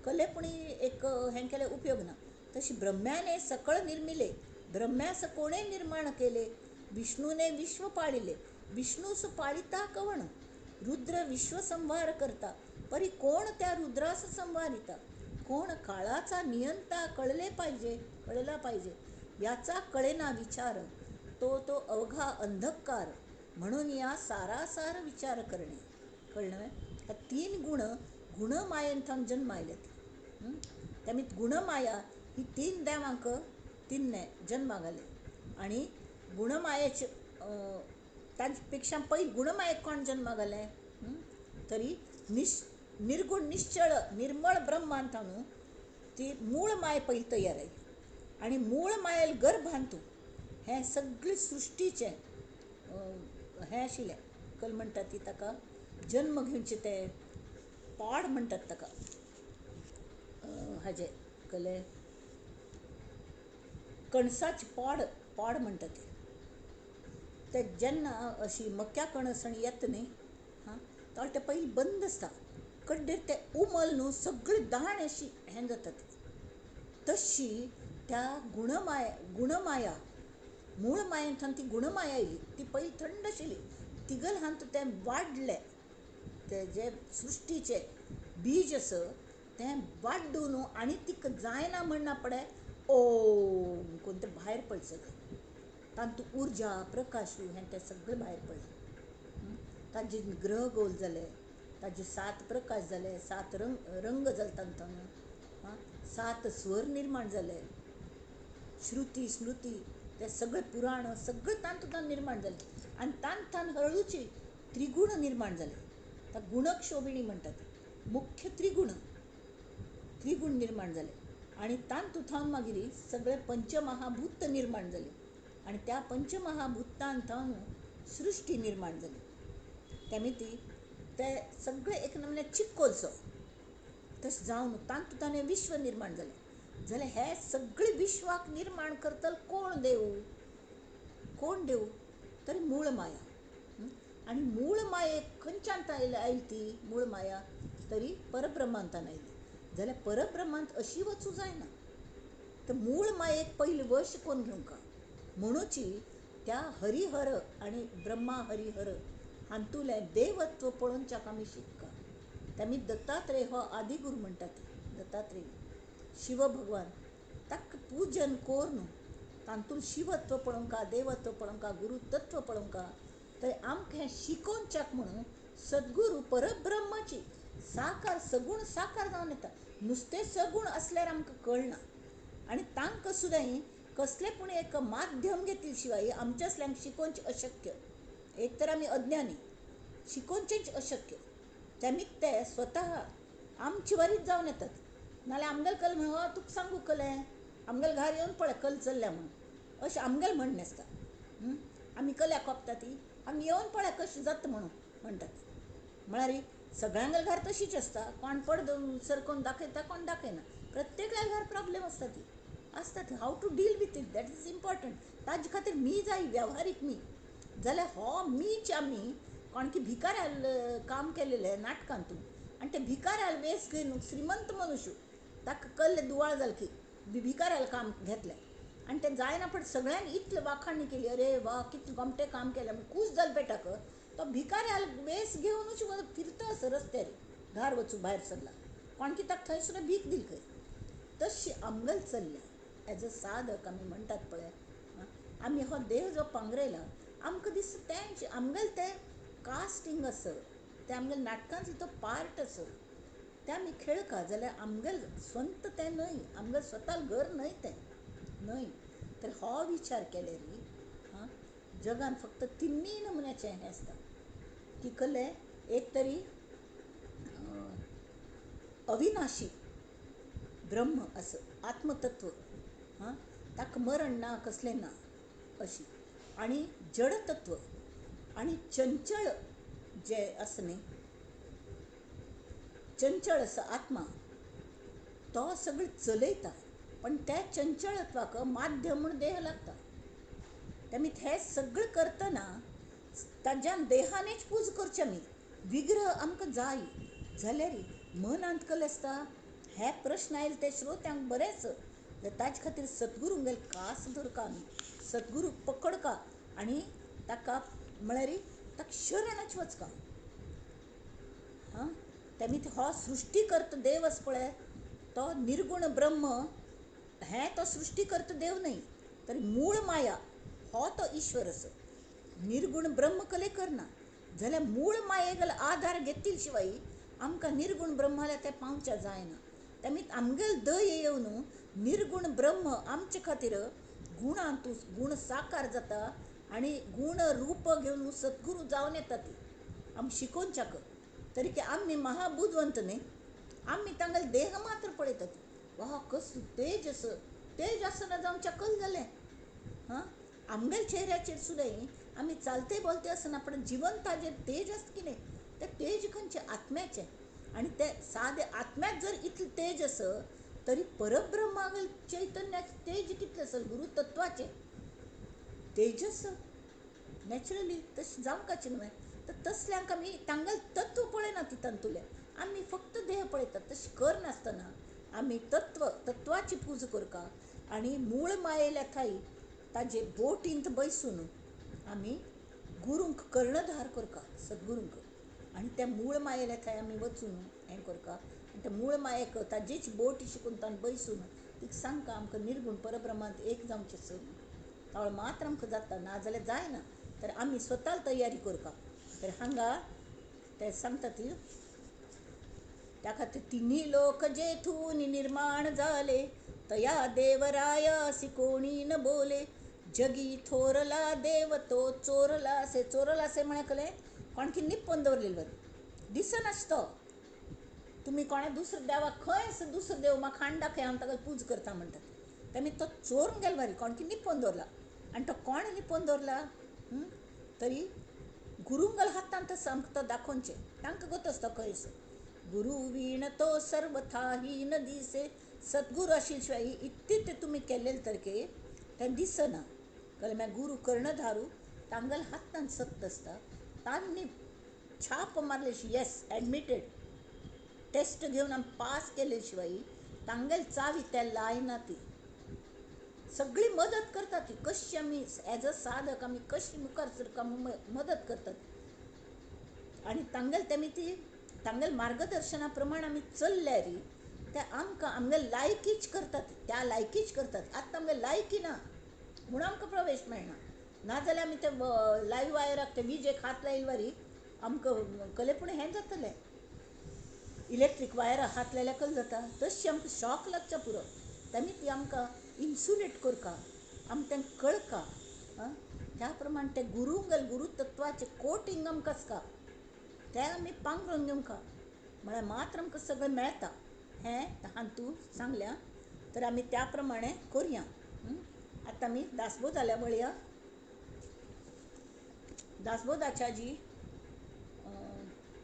कलेपणी एक हें केलें उपयोग ना तशी ब्रह्म्याने सकळ निर्मिले ब्रह्म्यास कोणे निर्माण केले विष्णूने विश्व पाळिले विष्णूस पाळिता कवण रुद्र विश्व संहार करता परी कोण त्या रुद्रास संहारिता कोण काळाचा नियंता कळला पाहिजे याचा कळेना विचार, तो अवघा अंधकार, म्हणून या सारासार विचार करणे. कळलं? त्या 3 गुणमायेंथान जन्मायलेत. त्यामुळे गुणमाया ही 3 देवांक 3 जन्माक घाले. आणि गुणमायेचे त्यापेक्षा पहिले गुणमायेक कोण जन्माक घाले? तरी निर्गुण निश्चळ निर्मळ ब्रह्मांतानू ती मूळ माय पहिले तयार आहे. आणि मूळ मायेल गर्भांतू हे सगळे सृष्टीचे हे आशिल्ले कल म्हणटात ती ताका जन्म घेवचे ते पाड म्हणटात ताका हाजे कले कणसाचे पाड म्हणटात ते जेन्ना अशी मक्या कणसणी येता न्ही तर ते पहिले बंद आसता कड्डेर ते उमल न्हू सगळी दाण अशी हें जातात. तशी त्या गुणमाया मूळ मायेंतल्यान ती गुणमाया येयली. ती पयली थंड आशिल्ली. तिगल हांत तें वाडलें, ते जे सृश्टीचे बीज आसा तें वाड्डून आनी तिका जायना म्हणना पडे ओम करून तें भायर पडलें सगळें. तातूंत उर्जा प्रकाश हें तें सगळें भायर पडलें. ताजे ग्रह गोल जाले, ताजे 7 प्रकाश जाले, 7 रंग जाले तांतून, 7 स्वर निर्माण जाले, श्रुती स्मृती ते सगळे पुराण सगळे तांतून निर्माण जाले. आनी तान हळूची त्रिगुण निर्माण जाले. त्या गुणक शोभिणी म्हणटात. मुख्य त्रिगुण निर्माण जाले. आणि तांतून मागीर सगळे पंचमहाभूत निर्माण जाले. आणि त्या पंचमहाभूतांतून सृष्टी निर्माण जाली. त्यामिती ते सगळे एक नमने चिक्कोलसो तशें जावन तांतून विश्व निर्माण जालें. जाल्यार हे सगळे विश्वाक निर्माण करतल कोण देव? तर मूळ माया. आणि मूळ मायेक खंयच्यान आयली ती मूळ माया? तरी परब्रह्मांतान आयली. जाल्यार परब्रह्मांत अशी वचूं जायना. तर मूळ मायेक पयली वश कोण घेवंका म्हणूची त्या हरिहर आणि ब्रह्मा हरिहर हांतुलें देवत्व पळोवनच्याक आमी शिकता. त्यामी दत्तात्रेय हो आदिगुरू म्हणटात. दत्तात्रेय शिव भगवान ताका पूजन करून तांतून शिवत्व पळोवंका, देवत्व पळोवंका, गुरुतत्व पळोवंका. तर आमकां हें शिकोवनच्याक म्हणून सद्गुरू परब्रह्माची साकार सगुण साकार जावन येता. नुस्तें सगुण असल्यार आमकां कळना. आणि तांकां सुद्दां कसले पूण एक माध्यम घेतले शिवाय आमच्या असल्यांक शिकोवचें अशक्य. एक तर आमी अज्ञानी, शिकोवचेंच अशक्य. त्यामीत ते स्वता आमचे वरीच जावन येतात. नाल्यार आमगेल कल म्हणून तुका सांगू कलें आमगेल घार येवन पळय कल चल्ल्या म्हणून अशें आमगेल म्हणणें आसता. आमी कल्याक कोपता ती आमी येवन पळय कशें जाता म्हणून म्हणटात. म्हळ्यार सगळ्यांगेल घार तशीच आसता. कोण पडदो सरकोवन दाखयता, कोण दाखयना. प्रत्येकागेल घार प्रॉब्लेम आसता ती have to deal with it that is important. ताजे खातीर मी जाय व्यावहारीक मी. जाल्यार हो मीच आमी कोण की भिकाऱ्याल काम केलेलें नाटकांतून आनी ते भिकाऱ्याल वेस घेवन श्रीमंत मनुश्य ताका कल्ले दुवाळ जाले की भिकाऱ्याल काम घेतलें आनी तें जायना पण सगळ्यांनी इतलें वाखाणणी केली. अरे वा कितलें गमटें काम केलें खूश जालें पेटाक. तो भिकाऱ्याल वेस घेवनूच फिरता असो रस्त्यार घार वचूं भायर सरला. कोण की ताका थंय सुद्दां भीक दिली खंय. तशी आमगेल चल्ल्या एज अ साधक आमी म्हणटात पळय आमी हो देव जो पांगरयला आमकां दिसता तें आमगेल तें कास्टिंग आसा तें आमगेल नाटकांतलो तो पार्ट आसा तें आमी खेळका. जाल्यार आमगेल स्वंत तें न्हय, आमगेल स्वताल घर न्हय तें न्हय. तर हो विचार केल्यार जगान फक्त 3 नमुन्याचें हें आसता की कले एक तरी अविनाशी ब्रह्म असं आत्मतत्व ताका मरण ना कसलें ना अशी. आणि जडतत्व आणि चंचळ जे आसा न्ही चंचळ असो आत्मा तो सगळें चलयता. पण त्या चंचळत्वाक माध्यम म्हूण देह लागता. त्यामुळे हे सगळें करतना ताज्या देहानेच पूज करचें आमी. विग्रह आमकां जाय जाल्यार मनांत कलें आसता. हे प्रश्न आयले ते श्रोत्यांक बरेंच ताजे खातीर सद्गुरूंगेल कास धरका आमी, सद्गुरू पकडका आनी ताका म्हळ्यार ताका शरणच वचका. त्यामुळे हो सृश्टी करता देव आसा पळय तो निर्गुण ब्रह्म हे तो सृष्टी करता देव नाही, तर मूळ माया हो तो ईश्वर असो. निर्गुण ब्रह्म कले करना जाल्यार मूळ मायेगल आधार घेतले शिवाय आमकां निर्गुण ब्रह्माला ते पावच्या जायना. त्यामुळे आमगेल दय येवन निर्गुण ब्रह्म आमचे खातीर गुणांतू गुण साकार जाता आणि गुण रूप घेवन सद्गुरू जावन येता. ती आम शिकोवच्याक तरी की आमी महाबुद्धवंत न्ही, आमी तांगेल देह मात्र पळयतात. वा कसलो तेज आस, तेज आसना जावच्या कल जालें. हां, आमगेल चेहऱ्याचेर सुद्दां आमी चालते बोलते आसना पण जिवंताचेर तेज आसता की नाही, ते तेज खंयचे आत्म्याचे. आणि ते सादे आत्म्याक जर इतलें तेज आस तरी परब्रह्मागेल चैतन्याचे तेज कितलें आसत, गुरुतत्वाचे तेजस नॅचरली तशें जावंकाचें न्हय. तर तसल्यांक आमी तांगेल तत्व पळयना तितूंतले, आमी फक्त देह पळयतात. तशें करनासतना आमी तत्वाची पूजा करता आणि मूळ मायेल्या थाई ताजे बोटींत बैसून आमी गुरूंक कर्णधार करता, सद्गुरूंक. आणि त्या मूळ मायेल्या थंय आमी वचून हें करता आनी त्या मूळ मायेक ताजीच बोट शिकून तान बैसून ती सांगता आमकां निर्गुण परब्रह्मांत एक जावचें सर. तावळ मात्र आमकां जाता, नाजाल्यार जायना. तर आमी स्वता तयारी करता. तर हांगा ते सांगता ती त्या खातीर तिन्ही लोक जेथून निर्माण झाले, तया देवरायासी कोणी न बोले. जगी थोरला देव तो चोरलासे. चोरलासे म्हळ्या कले कोण की निप्पन दवरलेले बरें दिसनासतो. तुम्ही कोणा दुसऱ्या देवाक खंय दुसरो देव म्हाका हाड दाखय, हांव ताका पूज करता म्हणटात. तेमी तो चोरून गेलो बरें, कोण की निप्पन दवरला. आनी तो कोण निप्पन दवरला तरी गुरुंगल हातांत आमकां तो दाखोवचें. तांकां गत आसता खंयस गुरु वीण तो सर्वथाही न दिसे. सद्गुरू आशिल्ले शिवाय इतली ते तुमी केल्लेले तरके तें दिसना. कळ्ळें? गुरू कर्णधारू तांगेल हातांत सत्य आसता. तांणी छाप मारले येस एडमिटेड टेस्ट घेवन आमी पास केले शिवाय तांगेल चावी ते लायना. ती सगळी मदत करता. ती कशी आमी एज अ साधक आमी कशी मुखार सरपाक मदत करतात. आणि तांगेल तेमी ती तांगेल मार्गदर्शना प्रमाण आमी चल्ल्यार ते आमकां आमगेल लायकीच करतात. त्या लायकीच करतात. आतां आमगेल लायकी ना म्हणून आमकां प्रवेश मेळना. नाजाल्यार आमी ते लायव्ह वायराक ते विजेक हात लायले वरी आमकां कलेपूण हें जातलें. इलेक्ट्रीक वायराक हात लायल्यार कल जाता. तशी आमकां शॉक लागचा पुरो. तेमी ती आमकां इन्सुलेट करता. आमकां तें कळका. त्या प्रमाण ते गुरुंगल गुरुतत्वाचे कोटिंग आमकां आसता ते आमी पांगरून घेवंका म्हळ्यार मात्र आमकां सगळें मेळटा. हें हातूं सांगल्या तर आमी त्या प्रमाणे करया. आतां आमी दासबोधाल्या वळया. दासबोधाच्या जी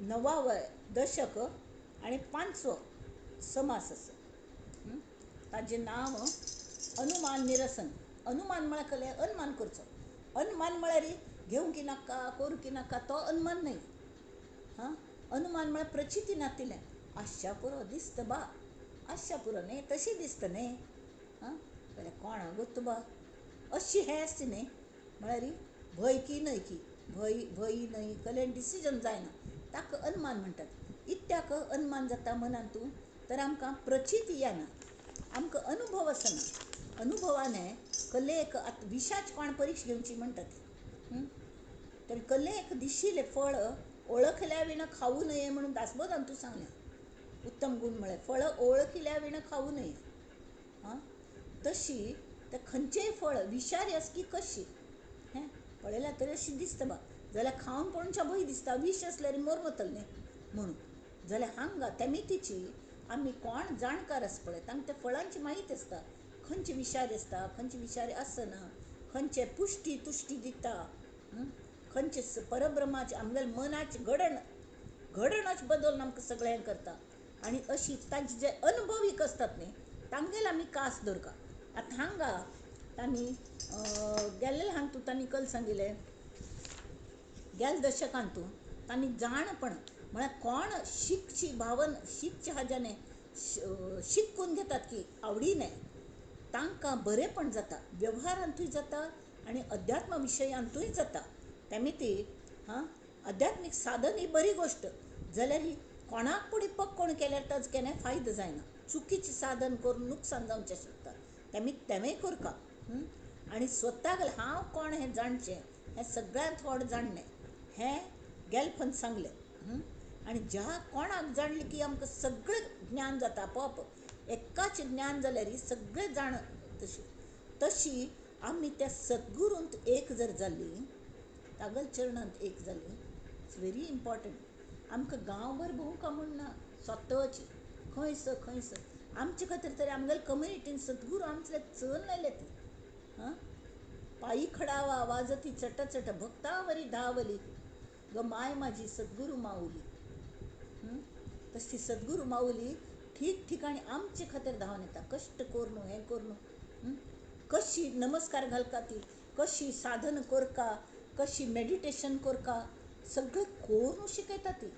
9वा दशक आणि 5वो समास आसा. ताजें नांव अनुमान निरसन. अनुमान म्हळ्यार कले अनुमान करचो. अनुमान म्हळ्यार घेवंकी नाका करूं की नाका तो अनुमान न्हय. अनुमान म्हळ्यार प्रचिती नातिलें. आशा पुरो दिसता बा, आशा पुरो न्ही तशी दिसता न्ही. जाल्यार कोणा गोत्त बा अशी हें आसता न्ही. म्हळ्यार भंय की न्हय की भंय न्हय कलेन डिसिजन जायना ताका अनुमान म्हणटात. इत्याक अनुमान जाता मनांतू तर आमकां प्रचिती येना, आमकां अनुभव आसना. अनुभवाने कलेक आतां विशाची कोण परिक्षा घेवची म्हणटात. तर कलेक दिशिल्लें फळ ओळखल्या विणा खावू नये म्हणून दासबोधान तूं सांगलें. उत्तम गुण म्हळ्यार फळ ओळखल्या विणा खावू नये. तशी ते खंयचेय फळ विशारी आस की कशी पळयल्यार तरी अशी दिसता बा. जाल्यार खावन पळोवच्या भंय दिसता. विश आसल्यार मोर वतलें न्ही म्हणून. जाल्यार हांगा तेमितीची आमी कोण जाणकार आसा पळय तांकां त्या फळांची म्हायती आसता. खंयचे विशारी आसता, खंयचे विशारी आसना, खंयचे पुष्टी तुश्टी दिता, खंयचे परब्रह्माचे आमगेल मनाचे घडणच बदलून आमकां सगळें हें करता. आनी अशी तांचे जे अनुभवीक आसतात न्ही तांगेल आमी कास धरता. आतां हांगा तांणी गेल्ले हातूंत तांणी कल सांगिल्लें गेल दशकांतू तांणी जाणपण म्हळ्यार कोण शिकची भावन शिकच्या हाज्याने शिकून घेतात की आवडीने तांकां बरेंपण जाता. व्यवहारांतूय जाता आनी अध्यात्म विशयांतूय जाता. तेमी ती अध्यात्मीक साधन ही बरी गोश्ट जाल्यार ही कोणाक पुडी पक्कोण केल्यार ताजो केन्ना फायदो जायना. चुकीचे साधन करून नुकसान जावचें शकता तेमेय करका आनी स्वताक हांव कोण हें जाणचें हें सगळ्यांत व्हड जाणणें हें गेल्फन सांगलें आनी ज्या कोणाक जाणलें की आमकां सगळें ज्ञान जाता आपोआप एकाच ज्ञान जाल्यार सगळें जाण तशी आमी त्या सद्गुरूंत एक जर जाल्लीं तागल चरणांत एक जाल्लीं इट्स व्हेरी इम्पॉर्टंट आमकां गांवभर भोंवका म्हूण ना स्वताची खंयस आमचे खातीर तरी आमगेले कम्युनिटीन सद्गुरू आमचे चल लायले ती पायी खडावा वाजती चट चट भक्तावरी धावली ग माय माझी सद्गुरू माऊली तशी सद्गुरू माऊली ठीक ठिकाणी आमचे खातीर धांवन येता कश्ट करून हें करून कशी नमस्कार घालता ती कशी साधन करका कशी मेडिटेशन करका सगळें करून शिकयता ती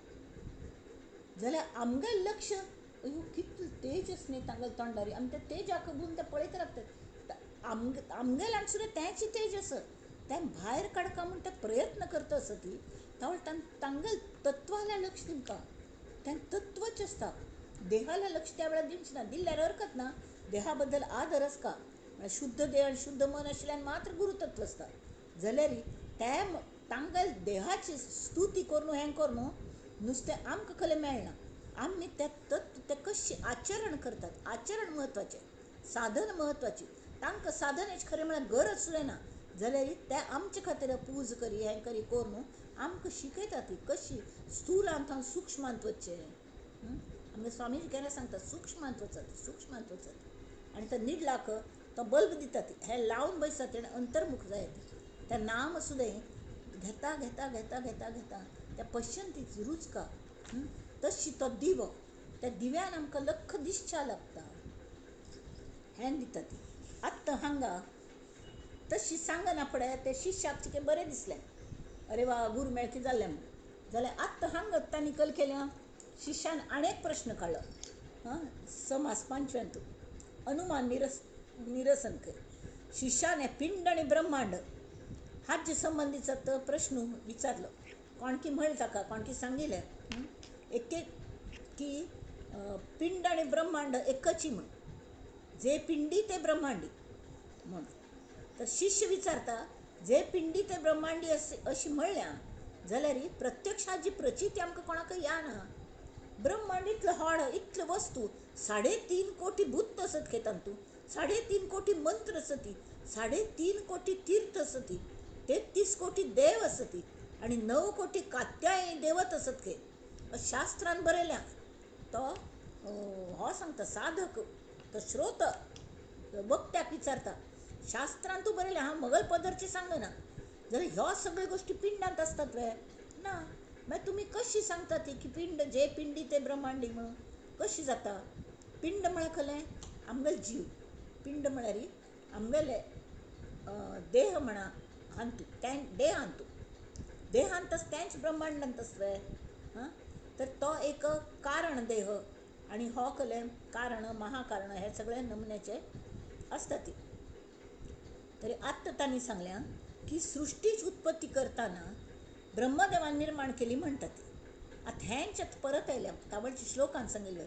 जाल्यार आमगेलें लक्ष अयो कितलें तेजस न्ही तांगेले तोंडारी आमी त्या तेजाक बघून ते पळयत रावतात आमगेल्यान सुद्दां तेंच तेजस तें भायर काडका म्हूण ते प्रयत्न करता आसा ती तावळ तांगेल तत्वाला लक्ष दिवका तें तत्वच आसता देहाला लक्ष त्या वेळार दिवचें ना दिल्यार हरकत ना देहा बद्दल आदर आसता शुद्ध देह आनी शुद्ध मन आशिल्ल्यान मात्र गुरुतत्व आसता जाल्यार तें तांगेल देहाची स्तुती करून हें करून नुस्तें आमकां खरें मेळना आमी तें तत्व तें कशें आचरण करतात आचरण म्हत्वाचें साधन म्हत्वाची तांकां साधनाची खरें म्हळ्यार गरज सुद्दां ना जाल्यार ते आमचे खातीर पूज करी हें करी करून आमकां शिकयता ती कशी स्थूलांत सूक्ष्मांत वचचें आमगे स्वामीजी केन्ना सांगता सूक्ष्मांत वचत आनी तो नीड लाक तो बल्ब दिता ती हें लावन बसता तेणें अंतर्मुख जाय तें नाम सुद्दां घेता घेता घेता घेता घेता त्या पश्यंतीची रुचका तशी तो दिवो त्या दिव्यान आमकां लख दिश्चा लागता हें दिता ती आत्तां हांगा तशी सांगना पळय ते शिश्याक तिके बरें दिसलें अरे वा गुरू मेळकी जाल्लें म्हणून जाल्यार आत्तां हांगा तांणी कल केल्या शिश्यान आनीक प्रश्न काडलो समास 5 अनुमान निरसन कर शिष्याने पिंड आणि ब्रह्मांड हाचे संबंधीचा तो प्रश्न विचारलो कोणकी म्हळ ताका कोणकी सांगिले एक की पिंड आणि ब्रह्मांड एकची म्हण जे पिंडी ते ब्रह्मांडी म्हण तर शिष्य विचारता जे पिंडी ते ब्रह्मांडी अशी म्हणल्या जाल्यार प्रत्यक्षात जी प्रचिती आमकां कोणाक याना ब्रह्मांड इतलं व्हड इतलं वस्तू 3.5 कोटी भूत असत के तांतू 3.5 कोटी मंत्र असती 3.5 कोटी तीर्थ असती 33 कोटी देव असती आणि 9 कोटी कात्यायी देवत असत के शास्त्रान बरयल्या तो हो सांगता साधक तो श्रोत वक्त्याक विचारता शास्त्रान तू बरयल्या हा मगल पदरची सांगना जाल्यार ह्यो सगळ्यो गोष्टी पिंडांत असतात वे ना मागीर तुमी कशी सांगता ती की पिंड जे पिंडी ते ब्रह्मांडी म्हणून कशी जाता पिंड म्हळ्यार खलें आमगेले जीव पिंड म्हळ्यार आमगेले देह म्हणा हांतू तें देहांत तेंच ब्रह्मांडांत आसले तर तो एक कारण देह आणि हो खलें कारण महाकारण हे सगळे नमुन्याचे असता ती तरी आत्ता तांणी सांगल्या की सृष्टीची उत्पत्ती करताना ब्रह्मदेवान निर्माण केली म्हणटात आतां हेंच्यात परत आयल्या तावळच्या श्लोकान सांगिल्ले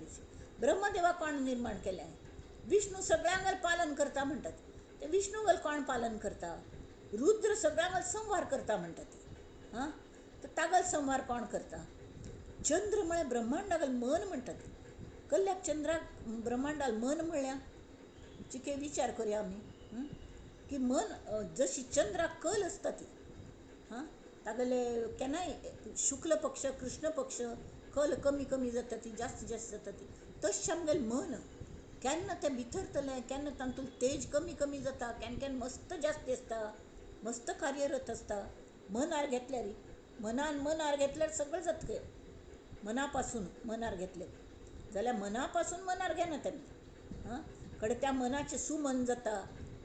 ब्रह्मदेवा कोण निर्माण केलें विष्णू सगळ्यांगल पालन करता म्हणटात ते विष्णूगल कोण पालन करता रुद्र सगळ्यांगल संहार करता म्हणटात तर तागल संहार कोण करता चंद्र म्हळ्यार ब्रह्मांडागल मन म्हणटात कल्ल्याक चंद्राक ब्रह्मांडाल मन म्हणल्या चिके विचार करुया आमी की मन जशी चंद्राक कल आसता ती तागले केन्नाय शुक्ल पक्ष कृष्ण पक्ष कल कमी कमी जाता ती जास्त जाता ती तशें आमगेलें मन केन्ना तें भितरतलें केन्ना तातूंत तेज कमी कमी जाता केन्ना मस्त जास्ती आसता मस्त कार्यरत आसता मनार घेतल्यार मनार घेतल्यार सगळें जातलें मना पासून मनार घेतलें जाल्यार मना पासून मनार घेना तेन्ना कडेन त्या मनाचें सुमन जाता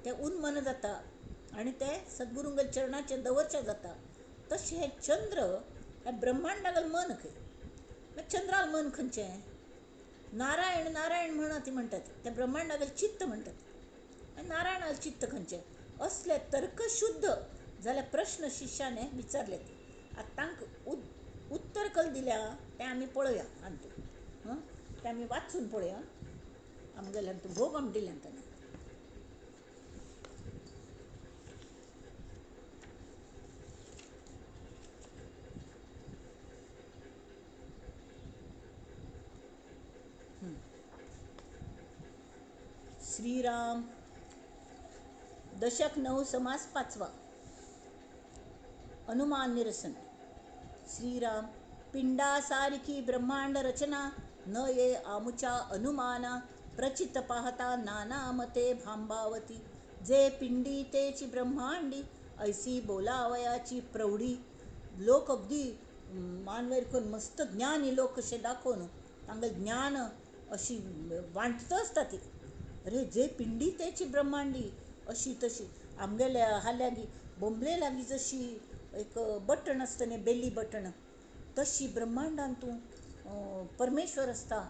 तें उन्मन जाता आनी तें सद्गुरूंगेल चरणाचेर दवरचें जाता तशें हें चंद्र हें ब्रह्मांडागल मन खंय मागीर चंद्राल मन खंयचें नारायण नारायण म्हणा ती म्हणटात तें ब्रह्मांडागल चित्त म्हणटात आनी नारायणाल चित्त खंयचें असलें तर्कशुद्ध जाल्यार प्रश्न शिश्याने विचारले आतां तांकां उत्तर कल दिल्या तें आमी पळोवया हांतू तें आमी वाचून पळोवया आमगेल्यांत भोग आमटिल्यांत श्रीराम दशक 9 समास 5. अनुमान निरसन. श्रीराम पिंडासारखी ब्रह्मांड रचना न ये आमुच्या अनुमाना प्रचित पाहता नाना मते भांबावती जे पिंडी तेची ब्रह्मांडी ऐसी बोलावयाची प्रौढी लोक अगदी मानवेर करून मस्त ज्ञानी लोक कशे दाखोवन तांगें ज्ञान अशी वांटत आसता ती. अरे जे पिंडी तेची ब्रह्मांडी अशी तशी आमगेल्या हाल्यागी बोंबले लागीं जशी एक बटण आसता न्ही बेली बटण तशी ब्रह्मांडान तूं परमेश्वर आसता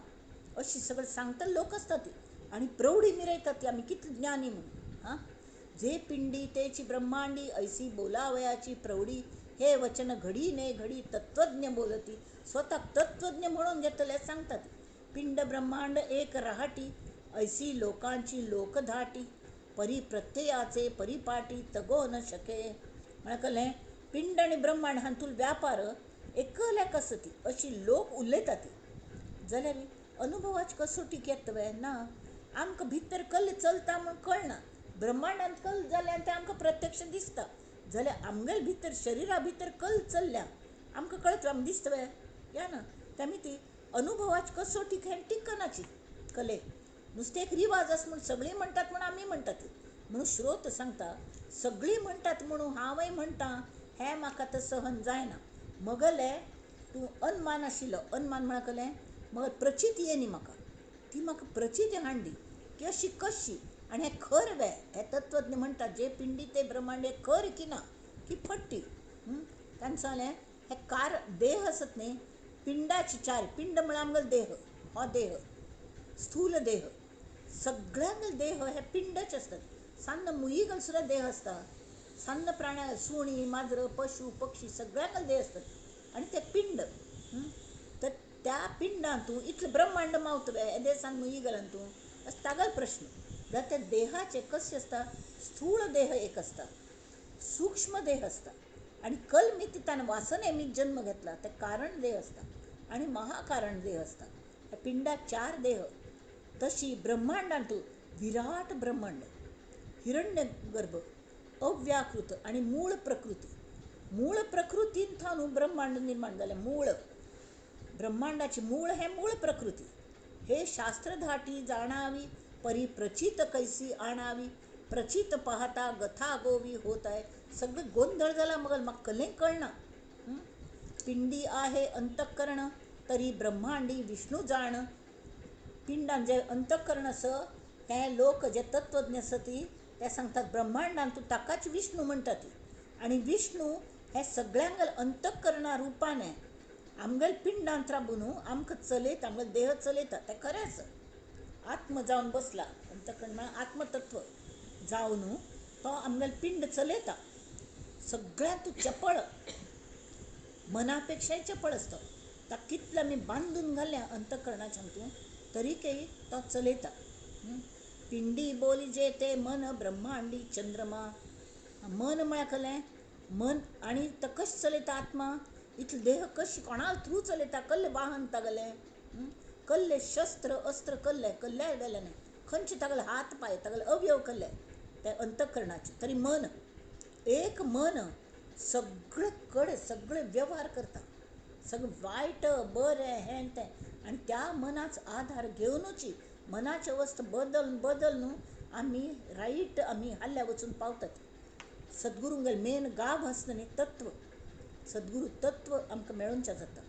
अशी सगळें सांगता लोक आसता ती आनी प्रौढी मिरयतात ती आमी कितली ज्ञानी म्हणून. हां जे पिंडी तेची ब्रह्मांडी ऐसी बोलावयाची प्रौढी हे वचन घडी ने घडी तत्वज्ञ बोलती स्वतः तत्वज्ञ म्हणून घेतले सांगतात. पिंड ब्रह्मांड एक राहाटी ऐसी लोकांची लोकधाटी परी प्रत्ययाचे परिपाटी तगो न शके. म्हणकलें पिंड आनी ब्रह्मांड हातूंत व्यापार एकल्याक आसती अशी लोक उलयतात जाल्यार अनुभवाची कसोटीक येतवे ना. आमकां भितर कल्ल चलता म्हूण कळना. ब्रह्मांडांत कल्ल जाल्यार तें आमकां प्रत्यक्ष दिसता जाल्यार आमगेले भितर शरिरा भितर कल्ल चल्ल्या आमकां कळत आमकां दिसतवे या ना. तेमी ती अनुभवाची कसोटीक हें टिकनाची कले नुस्तें एक रिवाज आसा म्हूण सगळीं म्हणटात म्हूण आमी म्हणटात म्हणून श्रोत सांगता सगळीं म्हणटात म्हणून हांवय म्हणटा हें म्हाका आतां सहन जायना. मगले तूं अनमान आशिल्लो अनमान म्हणकलें मग प्रचिती येयनी म्हाका ती म्हाका प्रचिती हाडली की अशी कशी आनी हें खर वे हे तत्वज्ञ म्हणटात जे पिंडी ते ब्रह्मांड हे खर की ना की फट्टी. तांणे सांगलें हे कार देह आसत न्ही पिंडाची चार पिंड म्हळ्यार आमगेलो देह हो देह स्थूल देह सगळ्यांगेले देह हे पिंडच आसतात. सान्न मुयीगल सुद्दां देह आसता सान्न प्राण्या सुणी माजर पशु पक्षी सगळ्यांगेले देह आसतात आनी ते पिंड. तर त्या पिंडांतूं इतलें ब्रह्मांड मावतले हे देसान मुयीगलांतूं असो तागेलो प्रश्न. जाल्यार त्या देहाचे कशें आसता स्थूळ देह एक आसता सूक्ष्म देह आसता आनी कल्मितान वासनेमीत जन्म घेतला ते कारण देह आसता आनी महाकारण देह आसता. ह्या पिंडाक 4 देह तशी ब्रह्मांडांतूं विराट ब्रह्मांड हिरण्य गर्भ अव्याकृत आनी मूळ प्रकृतीन न्हू ब्रह्मांड निर्माण जालें. मूळ ब्रह्मांडाची मूळ हे मूळ प्रकृती हे शास्त्र धाटी जाणावी परी प्रचित कैसी आणावी प्रचित पाहता गथा गोवी होत आहे. सगळं गोंधळ जाला म्हाका कलें कळना. पिंडी आहे अंतःकरण तरी ब्रह्मांडी विष्णू जाण. पिंडान जे अंतःकरण आसा ते लोक जे तत्वज्ञ आसती ते सांगतात ब्रह्मांडांत तूं ताकाच विष्णू म्हणटात आनी विष्णू हे सगळ्यांगेले अंतःकरणा रुपाने आमगेले पिंडांत राबून आमकां चलयता आमगेलो देह चलयता तें खरें आसा. आत्म जावन बसला अंतःकरण म्हळ्यार आत्मतत्व जावन तो आमगेलो पिंड चलयता. सगळ्यांत चपळ मना पेक्षाय चपळ आसता ताका कितले आमी बांदून घाल्या अंतःकरणाच्या हातूंत तरीकय तो चलयता. पिंडी बोली जे ते मन ब्रह्मांडी चंद्रमा. मन म्हळ्यार कलें मन आनी तो कशें चलयता आत्मा इतले देह कशी कोणा थ्रू चलयता कसले वाहन तागेलें कसले शस्त्र अस्त्र कसले गेले न्ही खंयचे तागेले हात पांय तागेले अवयव कसले ते अंतःकरणाचे. तरी मन एक मन सगळे कडे सगळे व्यवहार करता सगळें वायट बरें हें तें आनी त्या मनाचो आधार घेवनूच मनाचे वस्त बदल आमी रायट आमी हाल्ल्या वचून पावतात. सद्गुरूंगेल मेन गाभ आसता न्ही तत्व सद्गुरू तत्व आमकां मेळोवचें जाता.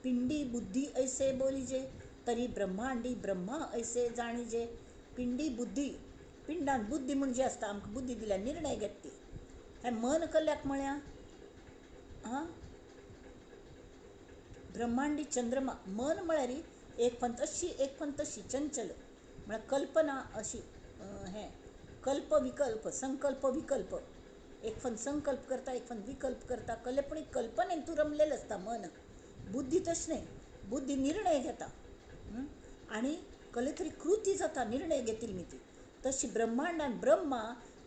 पिंडी बुद्धी ऐसे बोलीजे तरी ब्रह्मांडी ब्रह्मा ऐसे जाणीजे. पिंडी बुद्धी पिंडांत बुद्धी म्हूण जी आसता आमकां बुद्धी दिल्या निर्णय घेता ती हें मन कल्ल्याक म्हळ्यार ब्रह्मांडी चंद्रमा. मन म्हळ्यार एक फंत अशी एक फंत तशी चंचल म्हळ्यार कल्पना अशी हें कल्प विकल्प संकल्प विकल्प एक फंत संकल्प करता एक फंत विकल्प करता कल्ले पूण कल्पनेन तूं रमलेलें आसता मन. बुद्धी तशें न्ही बुद्धी निर्णय घेता आनी कसले तरी कृती जाता निर्णय घेतील मी ती तशी ब्रह्मांडान ब्रह्मा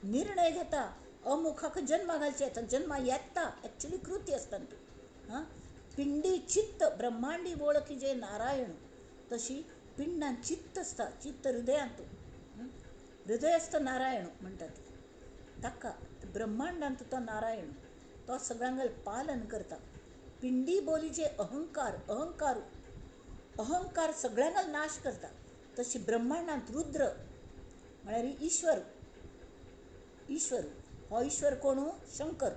निर्णय घेता अमुखाक जन्मा घालचे येता जन्मा येता ॲक्च्युली कृती असतात ती हां पिंडी चित्त ब्रह्मांडी ओळखी जे नारायण तशी पिंडान चित्त असता चित्त हृदयांत हृदय असतं नारायण म्हणतात ताका ब्रह्मांडांत तो नारायण तो सगळ्यांगल पालन करता पिंडी बोलीचे अहंकार अहंकार सगळ्यांगल नाश करता तशी ब्रह्मांडांत रुद्र म्हळ्यार ईश्वर हो ईश्वर कोण शंकर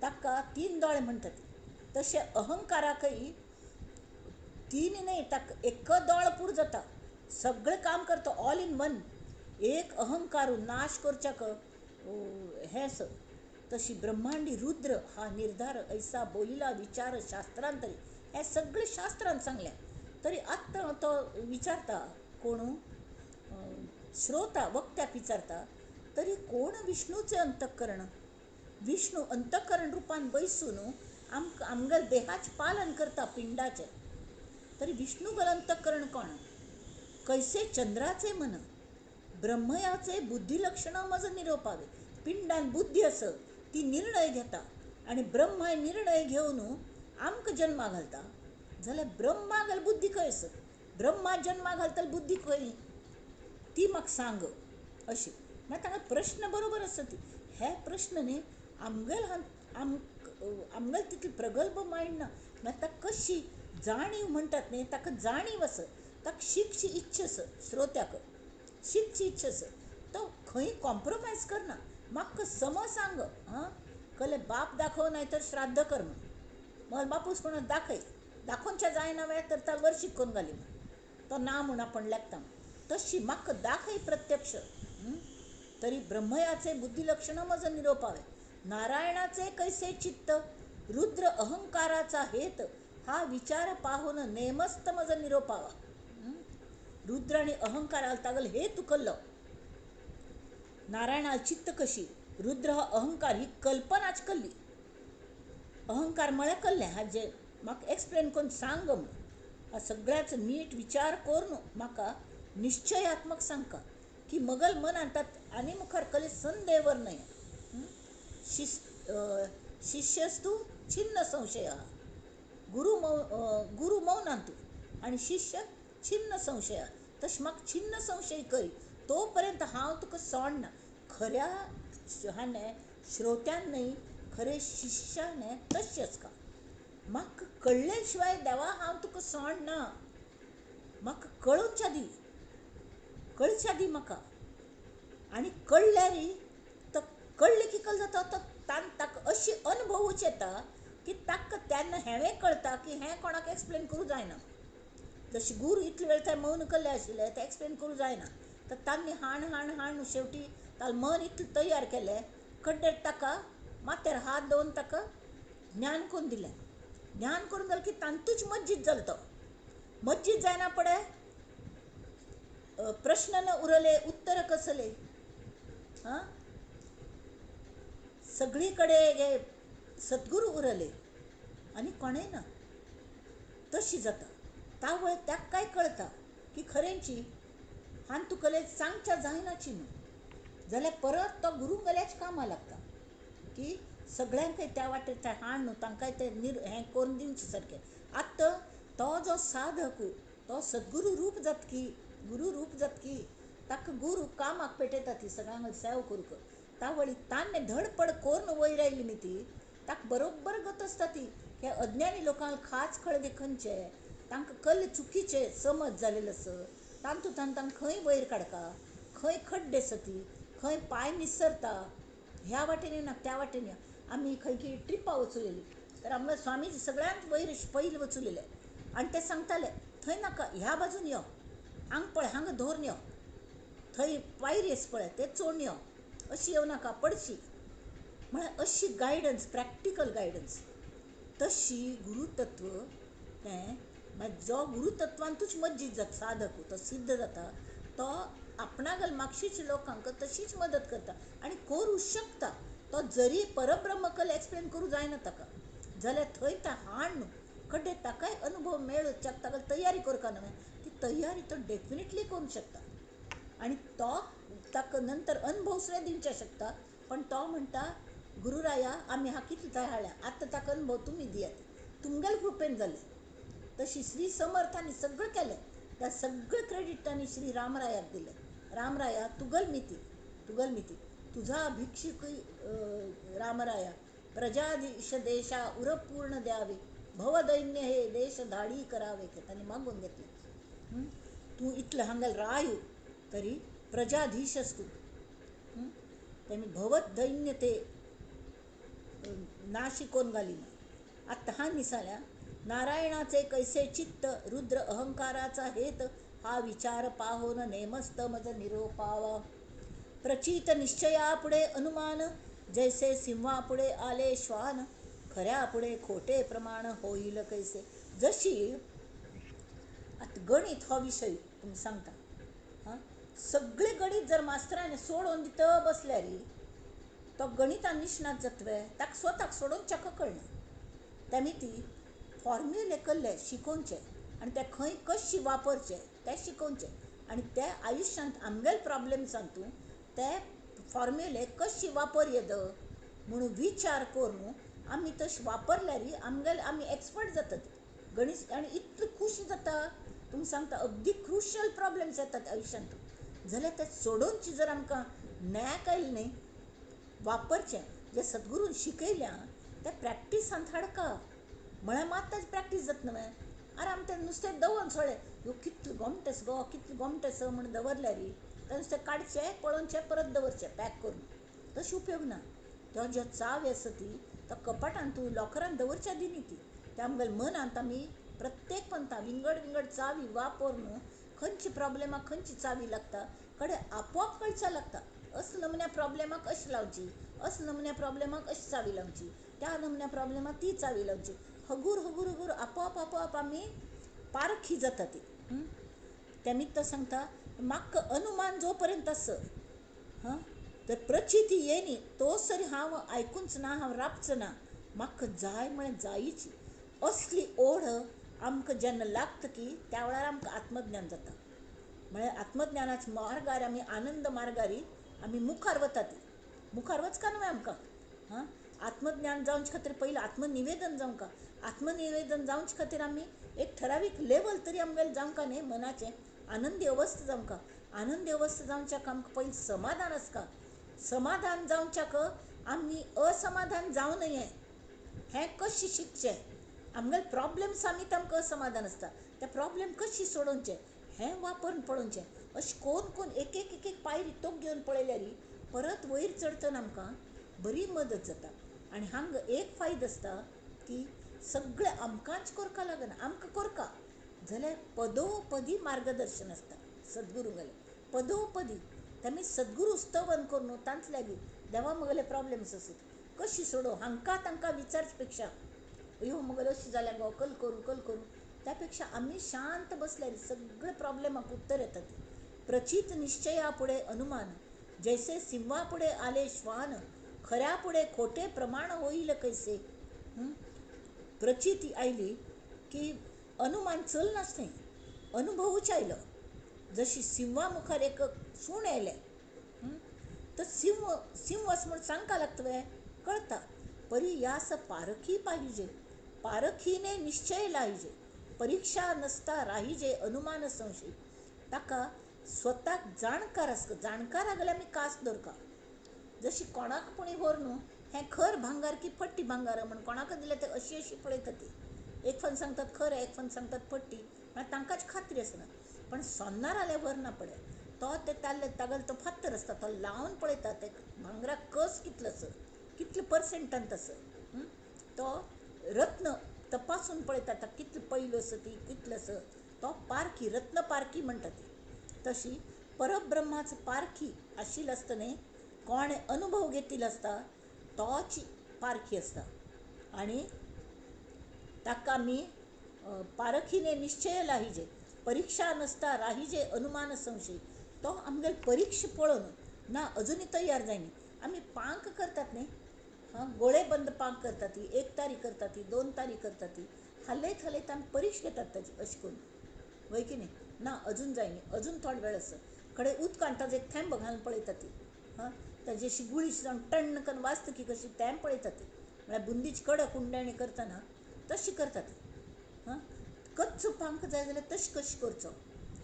ताका 3 दोळे म्हणटात तसे अहंकाराकय 3 न्हय ताका एक दोळ पूर जाता सगळें काम करता ऑल इन वन एक अहंकार नाश करच्याक हें तशी ब्रह्मांडी रुद्र हा निर्धार ऐसा बोलिला विचार शास्त्रांतरी हे सगळे शास्त्रांत सांगल्या तरी आत्ता तो विचारता कोण श्रोता वक्त्याक विचारता तरी कोण विष्णूचे अंतःकरण विष्णू अंतःकरण रूपान बैसून आमगल देहाच पालन करता पिंडाचे तरी विष्णूगल अंतःकरण कोण कैसे चंद्राचे मन ब्रह्मयाचे बुद्धिलक्षण मज निरोपावे पिंडान बुद्धी असं ती निर्णय घेता आणि ब्रह्मा निर्णय घेवन आमक जन्मा घालता जाल्यार ब्रह्मागल बुद्धी खंय आसा ब्रह्मा जन्मा घालता बुद्धी खंय ती म्हाका सांग अशी मागीर तांकां प्रश्न बरोबर आसा ती हे प्रश्न न्ही आमगल तितली प्रगल्भ मांयड ना मागीर ताका कशी जाणीव म्हणटात न्ही ताका जाणीव आसा ताका शिकची इच्छा आसा श्रोत्याक शिकची इच्छा आसा तो खंय कॉम्प्रोमायज करना म्हाका सम सांग हां कले बाप दाखव नाही तर श्राद्ध कर मग बापूस म्हणून दाखोवनच्या जायना वेळ तर ताल वर्शीक करून घाली तो ना म्हूण आपण लेखता तशी म्हाका दाखय प्रत्यक्ष तरी ब्रह्मयाचे बुद्धिलक्षण मज निरोपावे नारायणाचे कैसे चित्त रुद्र अहंकाराचा हेत हा विचार पाहून नेमस्त मज निरोपावा रुद्र आणि अहंकाराला तागल हेतू कल्लो नारायणाला चित्त कशी रुद्र हा अहंकार ही कल्पनाच कल्ली अहंकार म्हळ्यार कल्लें हाजे म्हाका एक्सप्लेन करून सांग हा सगळ्याच नीट विचार करून म्हाका निश्चयात्मक सांगता की मगल मनांतात आनी मुखार कले संदेवर नाही शिष्यस्तू छिन्न संशय गुरु मौनांतू आणि शिष्य छिन्न संशय तश म्हाका छिन्न संशय करी तोपर्यंत हांव तुका सोडना खऱ्या हाणे श्रोत्यान न्हय खरे शिष्याने तशेंच का म्हाका कळले शिवाय देवा हांव तुका सोडना म्हाका कळच्या दी म्हाका आनी कळल्यार तो कळले की कळ जाता तो ताका अशी अनुभवूच येता की ताका तेन्ना हें कळटा की हें कोणाक एक्सप्लेन करूं जायना जशी गुरू इतले वेळ थंय मौन कल्ले आशिल्ले ते एक्सप्लेन करूं जायना तर तांणी हाण शेवटी ताल मन इतलें तयार केलें कड्डेर ताका माथ्यार हात दवरून ताका ज्ञान करून दिलें ज्ञान करून जालें की तांतूच मज्जीत जालो तो मज्जीत जायना पडे प्रश्न न उरले उत्तर कसले हां सगळी कडेन सद्गुरू उरले आनी कोणेय ना तशी जाता तावळ ताका काय कळटा की खरेंची हान तुकले सांगच्या जायनाची न्हू जाल्यार परत तो गुरूंगल्याच कामां लागता की सगळ्यांक त्या वाटेर ते हाड न्हू तांकांय ते हें करून दिवचें सारकें आतां तो जो साधक तो सद्गुरू रूप जात की ताका गुरू कामाक पेटयता ती सगळ्यांक सेवा करूंक तावळी तान्ने धडपड करून वयर आयली न्ही ती ताका बरोबर गत आसता ती हे अज्ञानी लोकांक खास कळगे खंयचे तांकां कल्ले चुकीचे समज जालेले आसा तांतूंतल्यान तांकां खंय वयर काडका खंय खड्डे आसा ती खंय पांय निसरता ह्या वाटेन येना त्या वाटेन या आमी खंय की ट्रिपा वचूलेली तर आमगे स्वामीजी सगळ्यांत वयर पयलीं वचूलेले आनी ते सांगताले थंय नाका ह्या बाजून यो हांगा पळय हांगा धरून यो थंय पायरी आसा पळय ते चोडून यो अशी येवं नाका पडशी म्हळ्यार अशी गायडन्स प्रॅक्टिकल गायडन्स तशी गुरुतत्व तें मागीर जो गुरुतत्वांतूच मज्जीत जाता साधक तो सिद्ध जाता तो आपणागल मागशीच्या लोकांक तशीच मदत करता आनी करूं शकता तो जरी परब्रह्मकल एक्सप्लेन करूं जायना ताका जाल्यार थंय ता हाड न्हू कड्डे ताकाय अनुभव मेळच्याक ताका तयारी करता न्हू ती तयारी तो डेफिनेटली करू शकता आणि तो ताका नंतर अनुभव सुद्दां दिवचे शकता. पण तो म्हणटा गुरुराया आमी हा कितले तयाळ्या आतां ताका अनुभव तुमी दियात, तुमगेल्या कृपेन जालें. तशी श्री समर्थांनी सगळं केलें, त्या सगळं क्रेडिट तांणी श्री रामरायाक दिलें. रामराया तुगल मिती तुझा भिक्षुक रामराया प्रजाधीश देशा उरपूर्ण द्यावे, भवदैन्य हे देश धाडी करावे ते त्यांनी मागून घेतले. तू इतलं हांगल रायू तरी प्रजाधीश असतो. त्यांनी भवत दैन्य ते नाशी कोण घाली. आत्ता हा निसाल्या नारायणाचे कैसे चित्त रुद्र अहंकाराचा हेत, हा विचार पाहोन नेमस्त मज निरोपावा. प्रचित निश्चयापुढे अनुमान, जैसे सिंहापुढे आले श्वान, खऱ्यापुढे खोटे प्रमाण होईल कैसे. जशी आता गणित हा विषय तुम्ही सांगता, हां सगळे गणित जर मास्तराने सोडून दितं बसल्या री तो गणितान निष्णात जातवे, ताका स्वताक सोडून चक्क कळना. त्यांनी ती फॉर्म्युले कल्ले शिकोवचे आणि ते खंय कशी वापरचे ते शिकोवचे आणि ते आयुष्यांत आमगेल प्रॉब्लेम सांगतू ते फॉर्म्युले कशी वापर येद म्हणून विचार करून आम्ही तशी वापरल्यारी आमगेल आम्ही एक्सपर्ट जातात गणित. आणि इतली खुशी जाता तुम्ही सांगता अगदी क्रुशियल प्रॉब्लेम्स येतात आयुष्यांत जाल्यार ते सोडोवची जर आमकां न्याक आयले न्ही वापरचें जे सद्गुरून शिकयल्या ते प्रॅक्टिसांत हाडका म्हळ्यार मात ताची प्रॅक्टीस जाता न्हय. अरे आमी तें नुस्तें दवरून सोडलें ह्यो कितले गोमटेस गो कितले गोमटेस म्हण दवरल्यार तें नुस्तें काडचें पळोवचें परत दवरचें पॅक करून, तशें उपयोग ना. तो ज्यो चावी आसा ती तो कपाटान तूं लॉकरान दवरच्या दिनी ती त्या आमगेल्या मनांत आमी प्रत्येक पंथा विंगड चावी वापरून खंयची प्रॉब्लेमाक खंयची चावी लागता कडेन आपोआप कळच्या लागता. असल्या नमुन्या प्रॉब्लेमाक अशी लावची, असल्या नमुन्या प्रॉब्लेमाक अशी चावी लावची, त्या नमुन्या प्रॉब्लेमाक ती चावी लावची. हगूर आपोआप आमी पारखी जाता ती. त्या निमित्त सांगता म्हाका अनुमान जो पर्यंत आसा तर प्रचिती येनी तो सरी हांव आयकूंच ना, हांव राबच ना, म्हाका जाय म्हळ्यार जायीची असली ओढ आमकां जेन्ना लागता की त्या वेळार आमकां आत्मज्ञान जाता. म्हळ्यार आत्मज्ञानाच्या मार्गार आमी आनंद मार्गारी आमी मुखार वता ती मुखार वचका न्हय आमकां. आत्मज्ञान जावचे खातीर पयलीं आत्मनिवेदन जावंका. आत्मनिवेदन जावचे खातीर आमी एक ठरावीक लेवल तरी आमगेलें जावंका न्ही मनाचें आनंदी अवस्था जावंका. आनंदी अवस्था जावच्याक आमकां पयलीं समाधान आसता. समाधान जावच्याक आमी असमाधान जावं नये हें कशें शिकचें. आमगेले प्रॉब्लेम्स आमी तांकां असमाधान आसता ते प्रॉब्लेम कशी सोडोवचे हें वापरून पळोवचें. अशें कोण एक एक पायरी तोक घेवन पळयल्यार परत वयर चडटना आमकां बरी मदत जाता. आनी हांगा एक फायदो आसता की सगळें आमकांच करपा लागना. आमकां करता जाल्यार पदोपदी मार्गदर्शन आसता सद्गुरूंगेलें पदोपदी. तेमी सद्गुरू स्तवन करून तांच लागीं देवा म्हगेले प्रॉब्लेम्स आसात कशी सोडोव हांकां तांकां विचारचे पेक्षा अयो म्हगेलें अशें जालें गो कल करूं त्या पेक्षा आमी शांत बसल्यार सगळे प्रॉब्लेमाक उत्तर येता ती. प्रचित निश्चया पुढे अनुमान, जैसे सिंहा पुढे आले श्वान, खऱ्या पुढे खोटे प्रमाण होईल कैसे. प्रचिती आयली की अनुमान चल नासतें अनुभवूच आयलो. जशी सिंहा मुखार एक सूण येयलें तर सिंह असं म्हण सांगता लागतवे कळता. परी यास पारखी पाहिजे, पारखीने निश्चय लाहिजे, परीक्षा नसता राहिजे अनुमान संशय. ताका स्वताक जाणकार आसता जाणकार गेल्यार आमी कास धरका. जशी कोणाक पुणी व्हर न्हू हें खर भांगार की फट्टी भांगार म्हण कोणाक दिलें ते अशी पळयता ती. एक फावट सांगतात खरें एक फावट सांगतात फट्टी म्हळ्यार तांकांच खात्री आसना. पण सोन्नार आल्या व्हरना पळय तो ते तागेलो तो फात्तर आसता तो लावन पळयता ते भांगराक कस कितलो आसा कितले पर्सेंटांत आसा. तो रत्न तपासून पळयता ताका कितली पैलो आसा ती कितलो आसा तो पारखी रत्न पारखी म्हणटा ती. तशी परब्रह्माचो पारखी आशिल्लो आसता न्ही कोणें अनुभव घेतिल्लो आसता तोच पारखी आसता. आनी ताका आमी पारखीने निश्चय लाहिजे, परीक्षा नसता राहिजे अनुमान संशय. तो आमगेले परीक्षा पळोवन ना अजुनी तयार जायनी आमी पांक करतात न्ही गोळेबंद पांक करता ती 1 तारी करता ती 2 तारी करता ती हालयत आमी परीक्षा घेतात ताची अशें करून वय की न्ही. ना अजून जायनी, अजून थोडा वेळ असं कडे उदकांत एक थेंब घालून पळयता ती. हां, ताजी अशी गुळीशी जावन टण्ण करून वाजता की कशी थेंब पळयता ती. म्हळ्यार बुंदीची कडक उंडायणी करतना तशी करता ती. हां, कच्च पांक जाय जाल्यार तशी कशी करचो,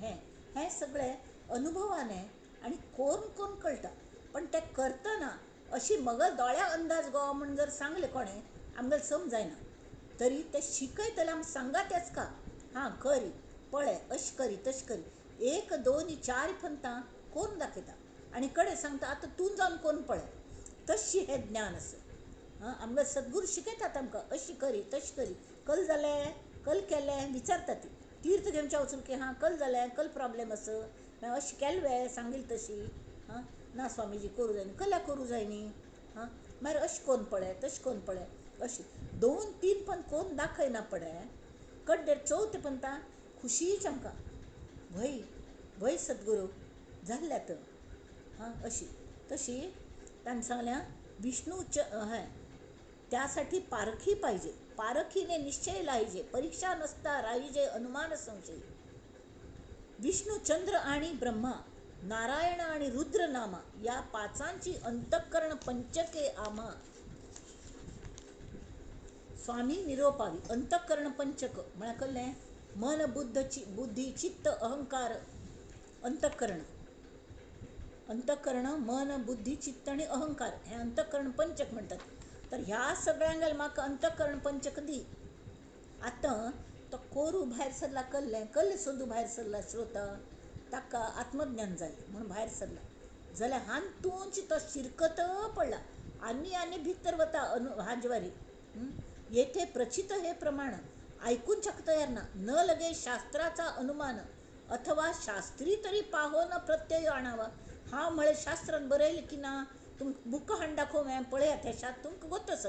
हें सगळें अनुभवाने आनी कोण कोण कळटा. पण तें करतना अशी मग दोळ्या अंदाज गो म्हण जर सांगलें कोणें आमगेर समजायना. तरी ते शिकयतले आमकां सांगा तेच का, हां करी पळय अशी करी तशी करी, एक दोन चार फंतां करून दाखयता आनी कडेन सांगता आतां तूं जावन कोन्न पळय. तशी हें ज्ञान आसा. हां, आमगे सद्गुरू शिकयतात आमकां अशी करी तशी करी. कल जालें, कल केलें विचारता ती. तीर्थ घेवच्या वचून की हां कल जालें, कल प्रॉब्लेम आसा, मागीर अशी केलें सांगिल्ली तशी. हां, ना स्वामीजी करूं जाय न्ही, कल्यार करूं जाय न्ही. हां, मागीर अशें कोन्न पळय तशें कोन्न पळय अशी 2-3 पंत कोन्न दाखयना पळय. कड्डेर चवथे पंता खुशीच आमकां भय भय सद्गुरू जाल्ल्यात. हां, अशी तशी ताणें सांगल्या विष्णूच हय त्यासाठी पारखी पाहिजे, पारखीने निश्चय लाहिजे, परीक्षा नसता राहिजे अनुमान संशय. विष्णू चंद्र आणि ब्रह्मा, नारायण आणि रुद्र नामा, या पाचांची अंतःकरण पंचके आम्हा. स्वामी निरोपावी अंतःकरण पंचक म्हळ्यार कळ्ळें, मन बुद्धी चित्त अहंकार. अंतःकरण अंतःकरण मन बुद्धी चित्त आणि अहंकार हे अंतःकरण पंचक म्हणटात. तर ह्या सगळ्यांक म्हाका अंतःकरण पंचक दी. आतां तो कोरू भायर सरला, कल्ले सोदू भायर सरला श्रोता, ताका आत्मज्ञान जालें म्हणून भायर सरला. जाल्यार हांतूंच तो शिरकत पडला आनी भितर वता हाजवारी. येथे प्रचित हे प्रमाण ऐकून चक तयार ना, न लगे शास्त्राचा अनुमान, अथवा शास्त्री तरी पाहो न प्रत्यय आणावा. हांव म्हळें शास्त्रान बरयलें की ना, तुमकां बुकां हाडून दाखोवं हांवें, पळयात हें शास्त्र तुमकां गोतस.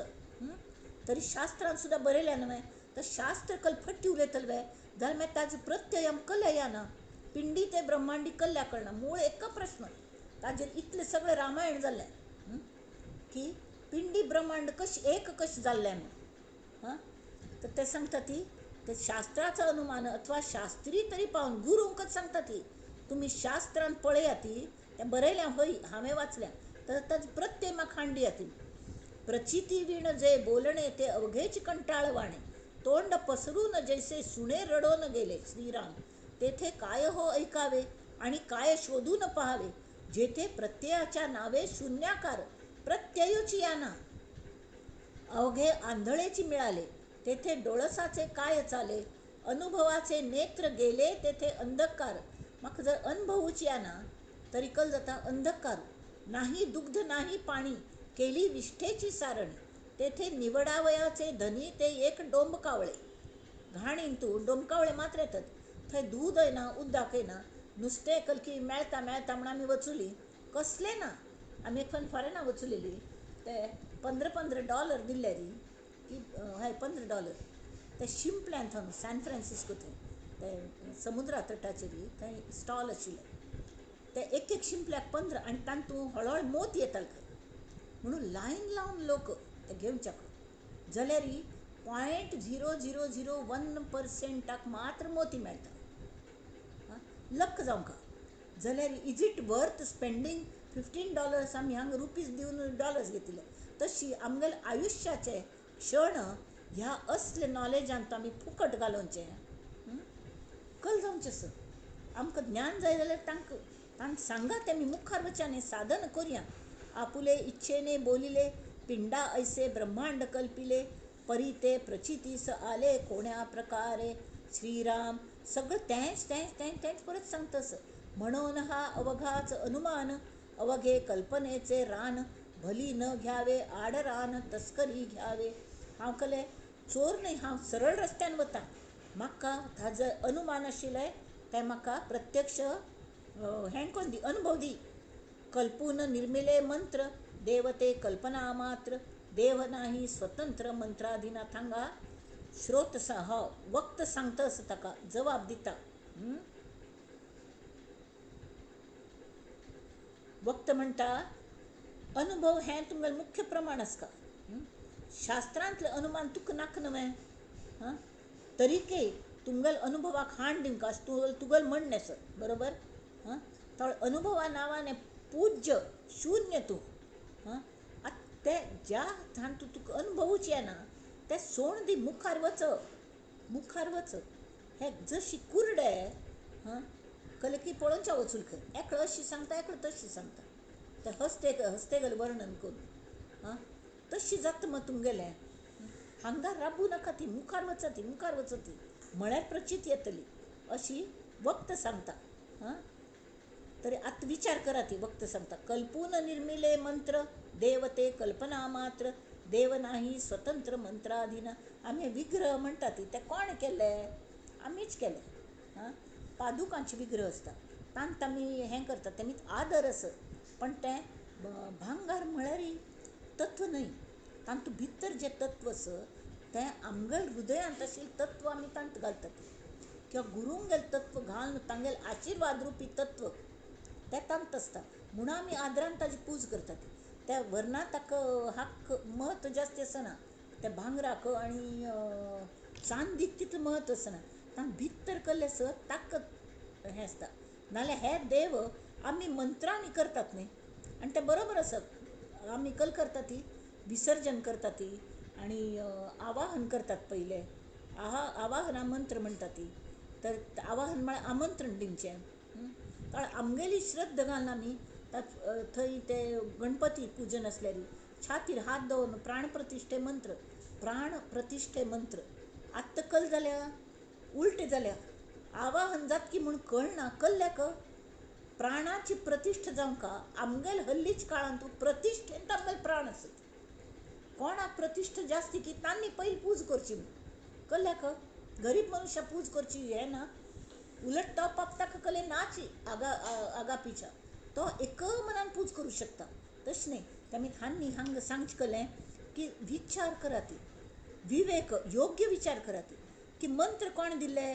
तरी शास्त्रान सुद्दां बरयलें न्हय, तर शास्त्र कलफट्टी उलयतले वे जाल्यार मागीर ताजो प्रत्यय आमकां कल्ल्या येना. पिंडी ते ब्रह्मांडी कल्ल्या कळना. मूळ एक प्रश्न ताजेर इतलें सगळें रामायण जाल्लें की पिंडी ब्रह्मांड कशी जाल्लें म्हणून. हां, तर ते सांगता ती ते शास्त्राचा अनुमान अथवा शास्त्री तरी पावन गुरूंकच सांगता ती. तुम्ही शास्त्रान पळया ती, तें बरयल्या हय हांवें वाचल्या, तर ताजो प्रत्यय म्हाका हाडून दिया ती. प्रचिती विण जे बोलणे ते अवघेच कंटाळवाणे, तोंड पसरून जैसे सुणे रडोन गेले श्रीराम. तेथे काय हो ऐकावे आणि काय शोधून पहावे, जेथे प्रत्ययाच्या नावे शून्याकार प्रत्ययच याना. अवघे आंधळेची मिळाले तेथे डोळसाचे काय चाले, अनुभवाचे नेत्र गेले तेथे अंधकार. म्हाका जर अनुभवूच याना तरी कल जाता अंधकार. नाही दुग्ध नाही पाणी केली विष्ठेची सारणी, तेथे निवडावयाचे धनी ते एक डोंबकावळे. घाणीन तूं डोंबकावळे मात्र येतात, थंय दूद येना उदक येना, नुस्तें कलकी मेळता म्हणून आमी वचुली, कसलें ना. आमी एक फावट फॉरेना वचुलेली, ते $15 दिल्ले री की हय $15. ते शिंपल्यान थंय सॅन फ्रांसिस्को थंय ते समुद्रा तटाचेर थंय स्टॉल आशिल्ले. ते एक शिंपल्याक 15 आनी तातूंत हळूहळू मोत येताले खंय म्हणून लायन लावन लोक ते घेवच्याक. जाल्यार 0.0001% मात्र मोती मेळटा. लक जावंका. जाल्यार इज इट वर्थ स्पेंडींग $15? आमी हांगा रुपीज दिवन डॉलर्स घेतिले. तशी आमगेले आयुश्याचे क्षण ह्या असले नॉलेजांत आमी फुकट घालोवचे. कल जावचें सर आमकां ज्ञान जाय जाल्यार तांकां सांगा, तेमी मुखार वच्यान साधन करुया. आपुले इच्छेने बोलिले पिंडा ऐसे ब्रह्मांड कल्पिले, परी ते प्रचितीस आले कोण्या प्रकारे. श्रीराम सगळं तेंच परत सांगतस. म्हणून हा अवघाच अनुमान, अवघे कल्पनेचे रान, भली न घ्यावे आडरान तस्करी घ्यावे. हांव कले चोर न्हय, हांव सरळ रस्त्यान वता. म्हाका ताजो अनुमान आशिल्लें तें म्हाका प्रत्यक्ष हें कोन्न दी, अनुभव दी. कल्पून निर्मिले मंत्र देवते कल्पना मात्र, देव नाही स्वतंत्र मंत्राधीनात. हांगा श्रोत वक्त सांगतस ताका जबाब दिता. वक्त म्हणटा अनुभव हें तुमगेलें मुख्य प्रमाण आसता. शास्त्रांतलें अनुमान तुका नाका न्हय. तरीके तुंगल अनुभवाक हाण दिवंक तुगल म्हण सर बरोबर. हां थोडं अनुभवा नावाने पूज्य शून्य तूं. हां ते ज्या थान तू तुका अनुभवूच येना ते सोण दी मुखार वच हे जशी कुरडे. हां कले की पळोवच्या वचून खंय एकळं अशी सांगता एकळं तशी सांगता ते हस्ते गल वर्णन करून. हां तशी जाता मग तुमगेलें हांगा राबू नाका ती मुखार वचती म्हळ्यार प्रचिती येतली अशी वक्त सांगता. हां तरी आत विचार करा ती वक्त सांगता. कल्पून निर्मिले मंत्र देवते कल्पना मात्र देव नाही स्वतंत्र मंत्राधीन. आम्ही विग्रह म्हणटा ती ते कोण केले? आमीच केले. हां पादुकांचे विग्रह असतात तांत आमी हें करतात तेमी आदर असत पण ते भांगार म्हळ्यार तत्व न्हय तांतू भितर जे तत्व आस ते आमगेल हृदयांत आशिल्लें तत्व आमी तांत घालतात किंवा गुरूंगेल तत्व घालून तांगेल आशिर्वाद रुपी तत्व ते तांत आसता म्हणून आमी आदरान ताजी पूज करतात. त्या वर्णा ताका हाक महत्व जास्त आसना त्या भांगराक आनी चांदीक तितलें महत्व आसना तांक भितर कसलें आसा ताकद हें आसता. नाल्यार हे देव आमी मंत्रांनी करतात न्ही आनी ते बरोबर आसा. आमी कल करता ती विसर्जन करता ती आनी आवाहन करतात पयले आवाहना मंत्र म्हणटा ती तर आवाहन म्हळ्यार आमंत्रण दिवचें. तर आमगेली श्रद्धा घालून आमी थंय ते गणपती पुजन आसल्यार छातीर हात दवरून प्राण प्रतिश्ठे मंत्र आत्तां कल जाल्या उलटें जाल्या आवाहन जात की म्हूण कळना कल्ल्याक प्राणाची प्रतिश्ठ जावंका आमगेल हल्लीच काळांत प्रतिश्ठेंत आमगेल प्राण आसत. कोणाक प्रतिश्ठ जास्ती की तांणी पयली पूज करची कल्ल्याक गरीब मनशां पूज करची हें ना उलट तो बाप ताका कले नाची आगापीच्या तो एक मनान पूज करूं शकता. तशें न्ही तेमी हांनी हांगा सांगचें कलें की विचार करात विवेक योग्य विचार करात की मंत्र कोण दिले?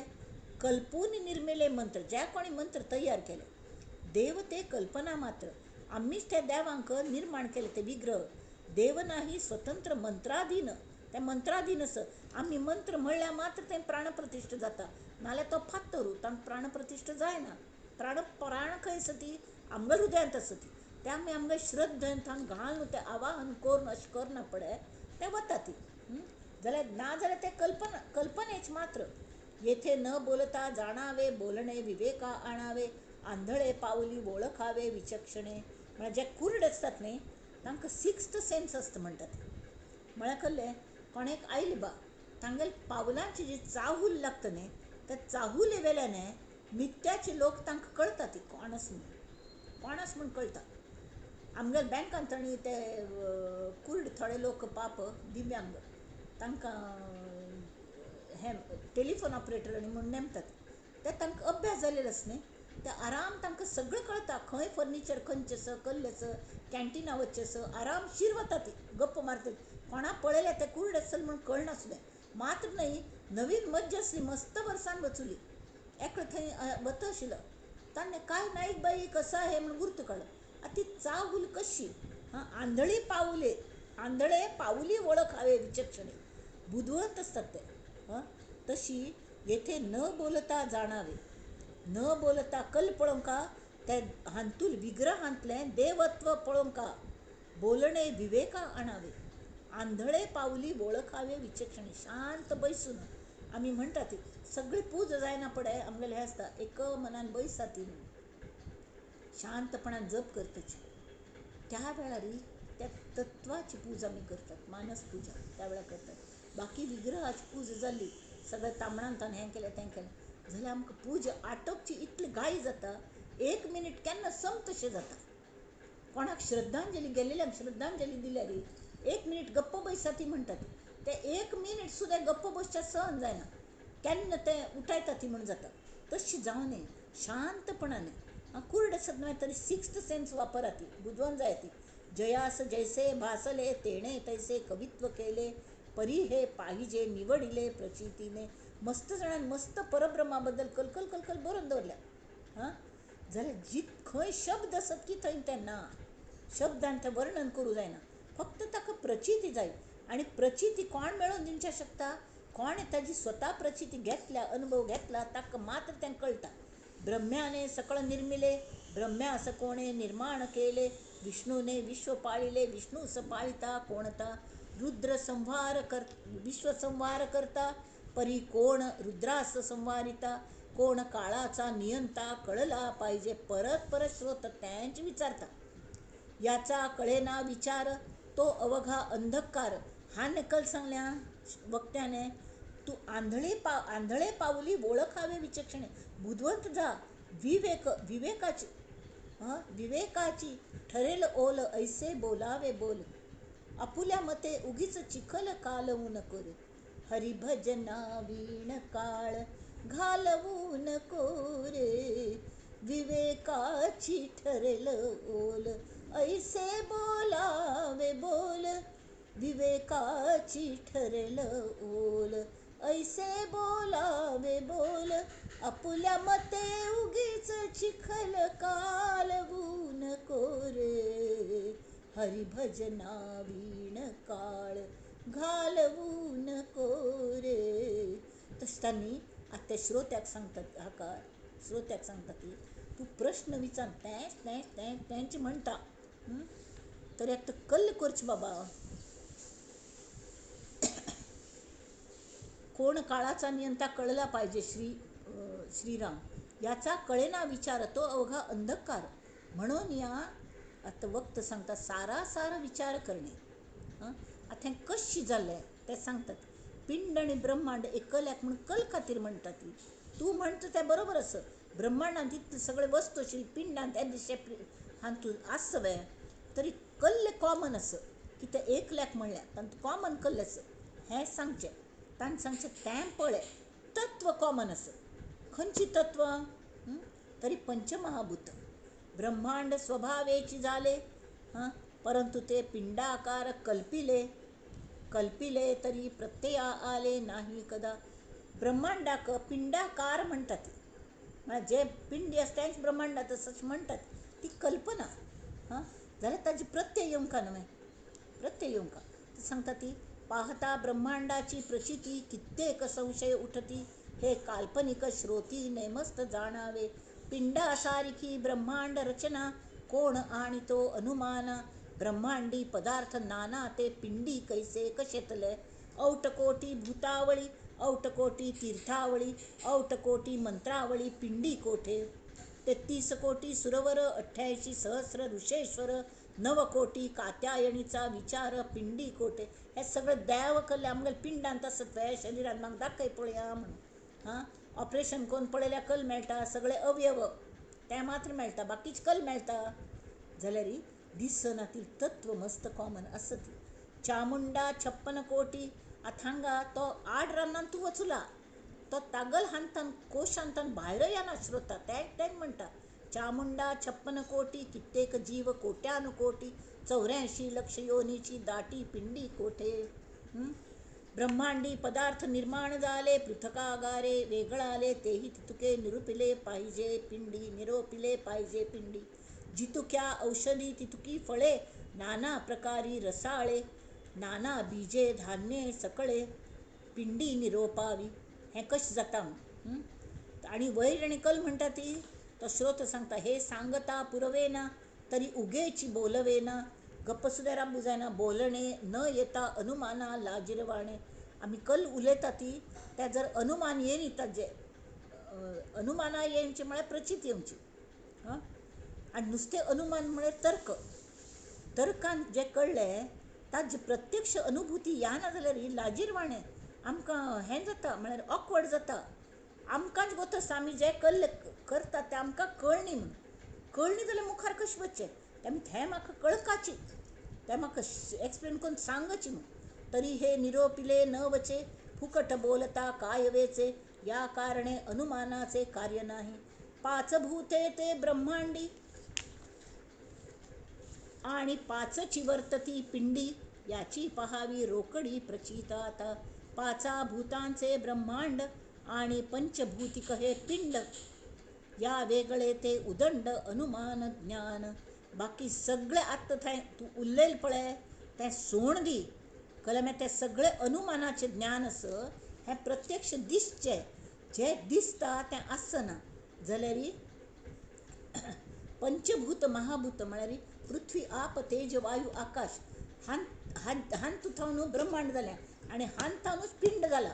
कल्पून निर्मिले मंत्र ज्या कोणी मंत्र तयार केले देव ते कल्पना मात्र आम्हीच त्या देवांक निर्माण केले ते विग्रह. देव नाही स्वतंत्र मंत्राधीन ते मंत्राधीन आस आमी मंत्र म्हणल्यार मात्र तें प्राणप्रतिश्ठ जाता नाल्यार तो फात्तरू तांकां प्राणप्रतिश्ठ जायना. प्राण खंय आसा ती आमगेल्या हृदयांत आसा ती ते आमी आमगे श्रद्धेन तांकां घालून तें आवाहन करून अशें करना पळय तें वता ती. जाल्यार ना जाल्यार ते कल्पनेच मात्र. येथे न बोलता जाणावे बोलणे विवेका आणावे आंधळे पावली ओळखावे विचक्षणे. म्हळ्यार जे कुर्ड आसतात न्ही तांकां सिक्स्थ सेन्स आसता म्हणटात म्हळ्यार कसलें कोणेक आयले बा तांगेल पावलांची जी चाहूल लागता न्ही त्या चाहुले वेल्यान नित्याचे लोक तांकां कळटा ती कोण आस म्हूण कळटा. आमगेल्या बँकान तांणी ते कुर्ड थोडे लोक पाप दिव्यांग तांकां हे टेलिफोन ऑपरेटर म्हूण नेमतात ते तांकां अभ्यास जालेलो आसा न्ही ते आराम तांकां सगळें कळटा खंय फर्निचर खंयचें आसा कसलें आसा कॅन्टिना वचचें आसा आरामशीर वता ती गप्प मारता कोणा पळयलें ते कुर्ड आसले म्हूण कळनासलें मात्र न्ही नवीन मज्जा आसली मस्त वर्सान वचुली एकलो थंय वता आशिल्लो ताणें काय नाईक बाई कसं आहे म्हूण गुर्त काडलो ती चाहूल कशी. आंधळे पावली ओळखावे विचक्षणे बुधवंत असतात ते. तशी येथे न बोलता जाणावे न बोलता कल पळोवंका ते हांतूल विग्रहांतलें देवत्व पळोवंका बोलणे विवेका आणावे आंधळे पावली ओळखावे विचक्षणे. शांत बैसून आमी म्हणटा ती सगळी पूज जायना पळय आमगेलें हें आसता एक मनान बैसा ती शांतपणान जप करपाची त्या वेळार त्या तत्वाची पूज आमी करतात मानस पुजा त्या वेळार करतात. बाकी विग्रहाची पूज जाली सगळें तामणान ताणें हें केलें तें केलें जाल्यार आमकां पूज आटोवची इतली घाई जाता 1 मिनीट केन्ना तशें जाता. कोणाक श्रद्धांजली गेलेल्यांक श्रद्धांजली दिल्यार 1 मिनीट गप्प बैसा ती म्हणटात ते 1 मिनीट सुद्दां गप्प बसच्या सहन जायना केन्ना तें उठयता ती म्हूण जाता. तशी जावं न्ही शांतपणान कुर्ड आसत न्हय तरी सिक्स्थ सेन्स वापरा ती बुजवून जाय ती. जयास जैसे भासले तेणे तैसे कवित्व केले परी हे पाहिजे निवडिले प्रचितीने. मस्त जाणांनी मस्त परब्रह्मा बद्दल कलकल कलकल बरोवन दवरल्या. जाल्यार खंय शब्द आसत की थंय तें ना शब्दान तें वर्णन करूं जायना फक्त ताका प्रचिती जाय आनी प्रचिती कोण मेळून दिवचें शकता कोणे ताजी स्वता प्रचिती घेतल्या अनुभव घेतला ताका मात्र तें कळटा. ब्रह्म्याने सकळ निर्मिले, ब्रह्म्या असं कोणे निर्माण केले, विष्णूने विश्व पाळिले, विष्णू स पाळिता कोणता, रुद्र संहार कर विश्व संहार करता, परी कोण रुद्रास संवारिता, कोण काळाचा नियंता कळला पाहिजे. परत परत श्रोत त्यांची विचारता. याचा कळेना विचार तो अवघा अंधकार. हा नकल सांगल्या वक्त्याने, तू आंधळे पाऊली ओळखावे विचक्षणे. बुधवंत जा विवेकाची ठरेल ओल, ऐसे बोलावे बोल. आपुल्या मते उगीच चिखल कालवू नको रे. हरिभजना वीण काळ घालवू नको रे. विवेकाची ठरेल ओल, ऐसे बोलावे बोल. विवेकाची ठरेल ओल, ऐसे बोलावे बोल. आपुल्या मते उगीच चिखल कालवू नको रे. हरिभजना वीण काळ घालवू नको रे. तसतानी आता श्रोत्याक सांगतात की तू प्रश्न विचार त्यांची म्हणता. तर एक तर कल्ल करची बाबा. कोण काळाचा नियंता कळला पाहिजे. श्रीराम याचा कळेना विचार तो अवघा अंधकार. म्हणून या आता वक्त सांगतात सारा विचार करणे. आता कशी झालंय ते सांगतात. पिंड आणि ब्रह्मांड एकल्याक म्हणून कल खातीर म्हणतात. तू म्हणतो ते बरोबर असं. ब्रह्मांडात तिथं सगळे वस्तू असेल, पिंडात त्या सेपरेट हांतून आसवे तरी कल्ले कॉमन असं की ते एकल्याक म्हणल्यात आणि कॉमन कल्ले असं हें सांगचे. तांणी सांगचे तें पळय तत्व कॉमन असं. खंयची तत्व? तरी पंचमहाभूत. ब्रह्मांड स्वभावेची झाले, परंतु ते पिंडाकार कल्पिले तरी प्रत्यय आले नाही कदा. ब्रह्मांडाक पिंडाकार म्हणतात. जे पिंडी असते ब्रह्मांडात असंच म्हणतात. ती कल्पना जाल्यार ताजी प्रत्यय येवंक न्हय. प्रत्यय येवंक सांगता ती. पाहता ब्रह्मांडाची प्रचिती कित्येक संशय उठती, हे काल्पनिक श्रोती नेमस्त जाणावे. पिंडासारखी ब्रह्मांड रचना कोण आणि तो अनुमाना. ब्रह्मांडी पदार्थ नाना ते पिंडी कैसे कशेतले. औटकोटी भूतावळी, औटकोटी तीर्थावळी, औटकोटी मंत्रावळी पिंडी कोठे. 33 कोटी सुरवर, 88 सहस्र ऋषेश्वर, 9 कोटी कात्यायणीचा विचार पिंडी कोठे. हे सगळं देव कल्ले आमगेल्या पिंडांत आसत पळय शरिरान. म्हाका दाखय पळया म्हणून. ऑपरेशन कोण पळयल्या कल मेळटा. सगळे अवयव ते मात्र मेळटा, बाकीच कल मेळटा. जाल्यार दिसनातील तत्व मस्त कॉमन असत. चामुंडा 56 कोटी. आतां हांगा तो आड रानान तूं वचुला तो तागल हांतान कोशांतान भायर येना श्रोता. तें म्हणटा चामुंडा 56 कोटी, कित्येक जीव कोट्यानुकोटी, 84 लक्ष योनीची दाटी पिंडी कोठे. ब्रह्मांडी पदार्थ निर्माण झाले, पृथकागारे वेगळाले, तेही तितुके निरूपिले पाहिजे पिंडी. निरोपिले पाहिजे पिंडी. जितुक्या औषधी तितुकी फळे, नाना प्रकारी रसाळे, नाना बीजे धान्ये सकळे, पिंडी निरोपावी. हें कशें जाता. आणि वैर आणि कल म्हणटा ती. तो श्रोत सांगता हे सांगता पुरवेना तरी उगेची बोलवेना. गप्प सुद्दां राबू जायना. बोलणे न येता अनुमाना लाजिरवाणे. आम्ही कल उलयता ती त्या जर अनुमान येयनी ताजे अनुमाना येवचे म्हळ्यार प्रचिती येवची. आणि नुसते अनुमान म्हळ्यार तर्कान जे कळ्ळें ताजी प्रत्यक्ष अनुभूती येना जाल्यार लाजिरवाणें. आमकां हें जाता म्हळ्यार ऑकवर्ड जाता. आमकांच गोतस आमी जे कल्ले करता तें आमकां कळनी म्हणून. कळनी जाल्यार मुखार कशें वचचें. तें म्हाका कळकाची, तें म्हाका एक्सप्लेन करून सांगची म्हणून. तरी हे निरोपिले न वचे, फुकट बोलता काय वेचे. या कारणे अनुमानाचे कार्य नाही. 5 भूते ते ब्रह्मांडी आणि 5ची वर्तती पिंडी. याची पहावी रोकडी प्रचिताता. 5 भूतांचे ब्रह्मांड आणि पंचभूतिक हे पिंड. या वेगळे ते उदंड अनुमान ज्ञान. बाकी सगळे आत्ता थंय तूं उरलेले पळय तें सोण दी कळ्ळें. ते सगळे अनुमानाचे ज्ञान आस हें प्रत्यक्ष दिसचें, जें दिसता तें आसना जाल्यार पंचभूत महाभूत म्हळ्यार पृथ्वी आप तेज वायू आकाश हान हान हान तुथावन ब्रह्मांड जालें आनी हान थावनूच पिंड जाला.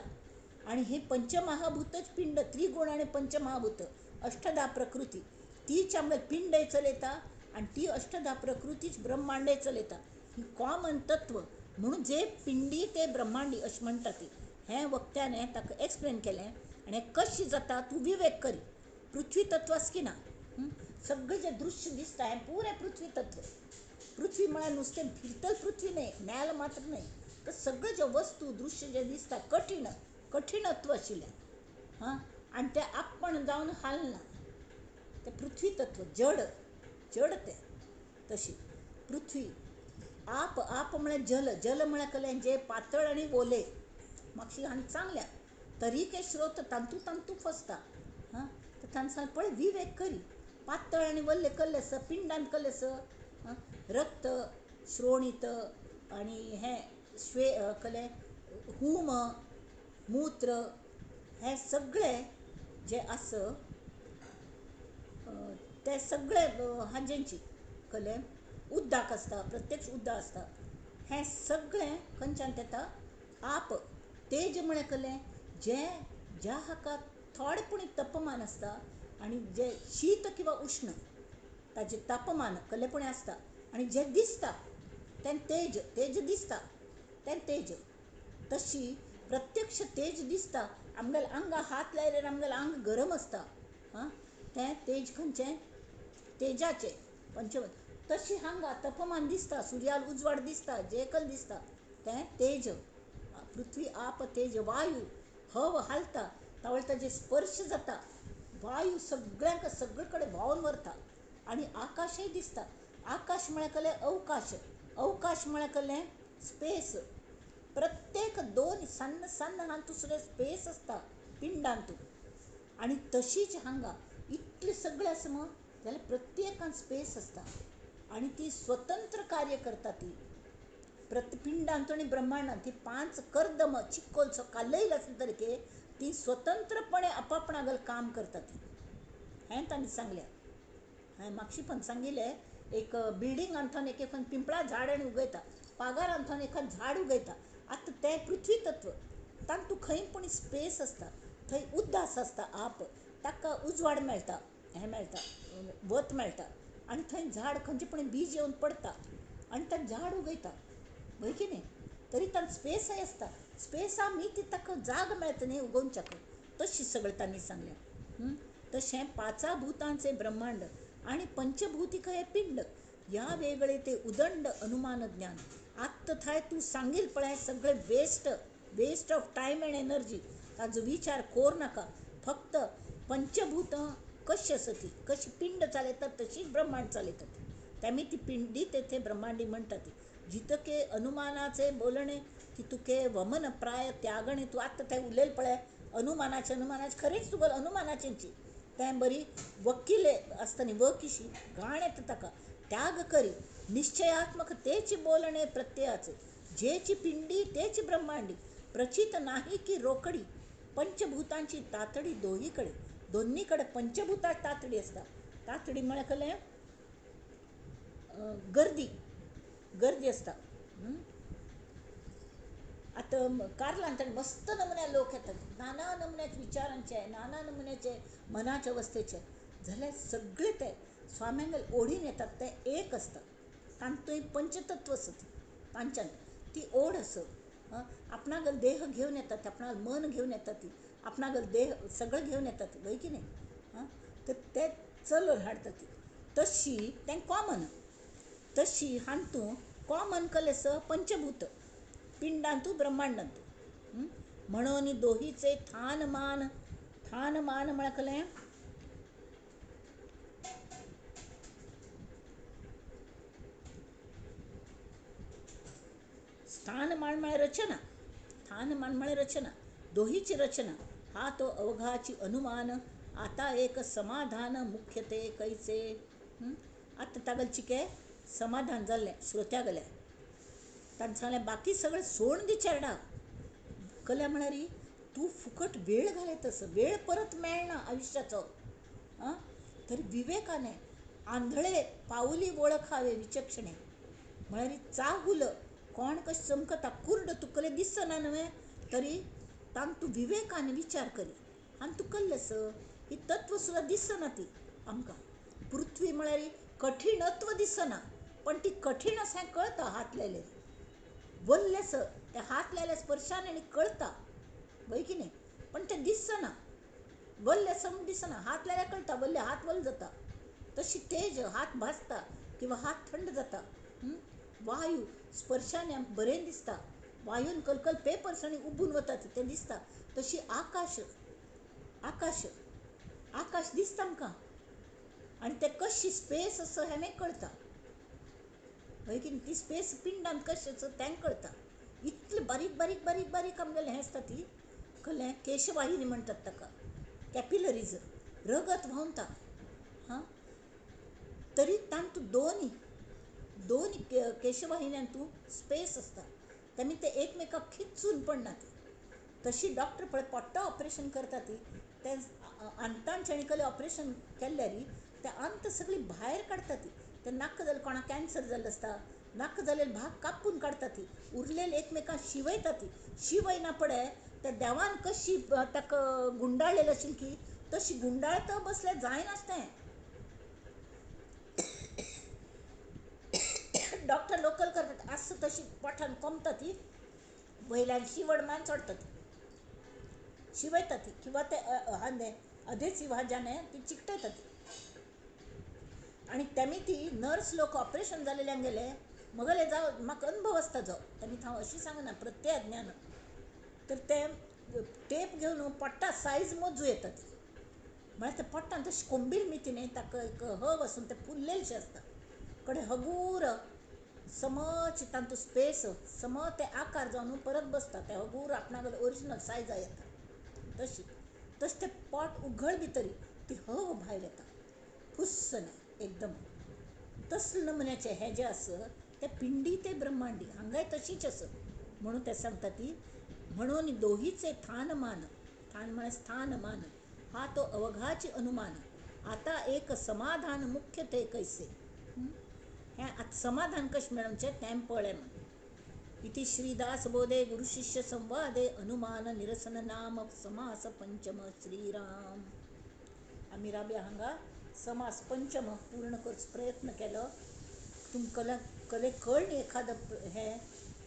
आनी ही पंचमहाभूतच पिंड, त्रिगुण आनी पंचमहाभूत अष्टधा प्रकृती तीच आमगे पिंडय चलयता आनी ती अष्टधा प्रकृतीच ब्रह्मांडय चलयता. ही कॉमन तत्व म्हणून जे पिंडी ते ब्रह्मांडी अशें म्हणटा ती. हें वक्त्यान ताका एक्सप्लेन केलें आनी हें कशें जाता तूं विवेक करी. पृथ्वी तत्व आसा की ना, सगळें जें दृश्य दिसता हें पुरें पृथ्वी तत्व. पृथ्वी म्हळ्यार नुस्तें फिरतल पृथ्वी न्हय, नेल मात्र न्हय, तर सगळें जे वस्तू दृश्य जें दिसता कठीणत्व आशिल्लें आनी तें आपण जावन हालना, तें पृथ्वी तत्व जड तें. तशी पृथ्वी आप म्हळ्यार जल म्हळ्यार कलें जें पातळ आनी ओले. म्हाका हांगा सांगल्या तरीके स्रोत तांतू फसता. तर तांणे सांगलें पळय विवेक करी. पातळ आनी वल्ले कल्ले आसा, पिंडांत कल्ले आसा, रक्त श्रोणित आनी हें कलें हुम मूत्र हें सगळें जें आसा तें सगळें हाजेंची कलें उद्दाक आसता, प्रत्यक्ष उद्दाक आसता. हें सगळें खंयच्यान येता? आप तेज म्हळ्यार कलें ज्या हाका थोडेपणी तपमान आसता आनी जे शीत किंवा उष्ण ताजें तापमान कलेपणी आसता आनी जें दिसता तें तेज दिसता तें तेज. तशी प्रत्यक्ष तेज दिसता. आमगेल्या आंगा हात लायल्यार आमगेलें आंग गरम आसता, तें तेज खंयचें? तेजाचें पंचभूत. तशी हांगा तपमान दिसता, सुर्याल उजवाड दिसता, जेकल दिसता, तें तेज. पृथ्वी आप तेज वायू हव हालता तावळे ताजे स्पर्श जाता. वायू सगळे कडेन व्हांवन व्हरता आनी आकाशय दिसता. आकाश म्हळ्यार कलें अवकाश म्हळ्यार कलें स्पेस. प्रत्येक दोन सन्न हांतू सुद्दां स्पेस आसता पिंडांतू. आनी तशीच हांगा इतलें सगळें आसा मग जाल्यार प्रत्येकान स्पेस आसता आनी ती स्वतंत्र कार्य करता. ती पिंडांत आनी ब्रह्मांडांत ती 5 कर्दम चिक्कोलसो कालयल आसले तरीके ती स्वतंत्रपणे आपापणागेलें काम करता. ती हें तांणी सांगलें. हांवें म्हाका सांगिल्लें एक बिल्डींग आमथान एक पिंपळा झाड आनी उगयता, पागार आमथान एखाद झाड उगयता. आतां तें पृथ्वी तत्व तांतू खंय पूण स्पेस आसता, थंय उद्दास आसता. आप ताका उजवाड मेळटा, हें मेळटा, वत मेळटा आनी थंय झाड खंयचें पूण बीज येवन पडटा आनी तें झाड उगयता, वय की न्ही. तरी तांकां स्पेसय आसता. स्पेसा ती ताका जाग मेळटा न्ही उगोवच्याक. तशी सगळें तांणी सांगलें. तशें 5 भुतांचें ब्रह्मांड आनी पंचभूतिक हे पिंड ह्या वेगळे ते उदंड अनुमान ज्ञान. आत्ता थंय तूं सांगील पळय सगळें waste of time and energy ताजो विचार कोर नाका. फक्त पंचभूतां कशी आसा ती, कशी पिंड चालयतात तशीच ब्रह्मांड चालयतात. तेमी ती पिंडी ते ब्रह्मांडी म्हणटा ती. जितके अनुमानाचे बोलणे तितुके वमन प्राय त्यागणे. तूं आत्तां थंय उलयलें पळय अनुमानाचें खरेंच तुगेलें अनुमानाचेंची तें बरी वकील आसता न्ही वकीशी घाण येता ताका. त्याग करी निश्चयात्मक तेच बोलणे प्रत्ययाचे, जेची पिंडी तेच ब्रह्मांडी. प्रचित नाही की रोकडी पंचभूतांची तातडी दोन्ही कडे पंचभूताची तातडी आसता. तातडी म्हळ्यार कलें गर्दी आसता. आतां कार्लांत मस्त नमुन्यान लोक येतात, नाना नमुन्याचे विचारांचे, नाना नमुन्याचे मनाचे अवस्थेचे. जाल्यार सगळे ते स्वाम्यांगेर ओडीन येतात. ते एक आसता तांतूय पंचतत्व आसा. तांच्यान ती ओड आसा. आपणागेलो देह घेवन येतात, आपणागेलो मन घेवन येतात, ती आपणागेलो देह सगळें घेवन येतात, वय की न्ही. तर ते चलोन हाडटा ती. तशी तें कॉमन. तशी हांतू कॉमन कलें आसा पंचभूत पिंडांतू ब्रह्मांडांतू. म्हणून दोहीचे थान मान म्हळ्यार कलें स्थानमान म्हळ्यार रचना. थानमान म्हळ्यार रचना, दोहीची रचना. हा तो अवघाची अनुमान आता एक समाधान मुख्य ते कैसे. आतां तागेलें चिके समाधान जाल्लें श्रोत्यागेलें. ताणें सांगलें बाकी सगळें सोडून दी चेडा. कले म्हळ्यार तू फुकट वेळ घालयतस, वेळ परत मेळना आयुष्याचो. आं तरी विवेकाने आंधळे पावली वळखावे विचक्षणे. म्हळ्यार चागुलं कोण कशें चमकता कुर्ड तुकले दिसना न्हय, तरी तांक तूं विवेकाने विचार करी आनी तूं कल्लस ही तत्व सुद्दां दिसना ती आमकां. पृथ्वी म्हळ्यार कठीणत्व दिसना, पण ती कठीण अशें कळटा हात लायले. वल्लेस ते हात लायल्या स्पर्शाने आनी कळटा वय की न्ही, पण ते दिसना. वल्ले सम दिसना, हात लायल्यार कळटा वल्ले हात वल्ल जाता. तशी तेज हात भाजता किंवा हात थंड जाता. वायू स्पर्शाने आमकां बरें दिसता. वायून कलकल पेपर्स आनी उबून वता ते दिसता. तशी आकाश आकाश आकाश दिसता आमकां, आनी ते कशी स्पेस आसा हें कळटा वय की ती स्पेस पिंडांत कशें आसा तें कळटा. इतले बारीक बारीक बारीक बारीक आमगेलें हें आसता ती कळ्ळें. केशवाहिनी म्हणटात ताका, कॅपिलरीज, रगत व्हांवता. हां तरी तांतू दोन केशवाहिन्यान तूं स्पेस आसता, तेमी ते एकमेकाक खिच्चून पडना ती. तशी डॉक्टर पळय पोट्टा ऑपरेशन करता ती, ते अंतांचें कले ऑपरेशन केल्ल्यार ते अंत सगळी भायर काडटा ती. ते नाक जाल्यार कोणाक कॅन्सर जाल्लो आसता, नाक जाल्यार भाग कापून काडटा ती, उरलेले एकमेकांक शिवयता ती. शिवयना पळय ते देवान कशी ताका गुंडाळलेली आशिल्ली की तशी गुंडाळता बसल्यार जायनासलें. डॉक्टर लोकल करतात असं तशी पोठान कोंबता ती, वयल्यान शिवण मान सोडटा ती, शिवयता ती किंवा ते अधेसिव्ह हाज्याने ती चिकटयता ती. आणि तेमी ती नर्स लोक ऑपरेशन जालेल्यांक गेले मगले जावं म्हाका अनुभव आसता जो तेमी हांव अशी सांगना प्रत्यय ज्ञान. तर ते टेप घेवन पोट्टा सायज मोजू येता ती. म्हळ्यार ते पोट्टान तशी कोंबील मिती न्ही, ताका एक हब आसून ते फुल्लेलशें आसता कडे हगूर समच तांतू स्पेस सम ते आकार जावन परत बसता. ते हगूर आपणागेलो ओरिजिनल सायजा येता. तशें ते पोट उघड भितरी ती हब भायर येता फुस्स न्ही एकदम. तसले नमुन्याचे हें जें आसा ते पिंडी ते ब्रह्मांडी हांगाय तशीच आसा. म्हणून ते सांगता ती, म्हणून दोहीचे थानमान, थान म्हळ्यार स्थानमान, हा तो अवघाची अनुमान. आता एक समाधान मुख्य ते कैसे. हें आतां समाधान कशें मेळोवचें तें पळय म्हण. इति श्रीदासबोधे गुरुशिष्य संवादे अनुमान निरसन नाम समास पंचम श्रीराम. आमी राबया हांगा समास पंचम पूर्ण करचो प्रयत्न केलो. तुमकां कळ्ळी एखादं हें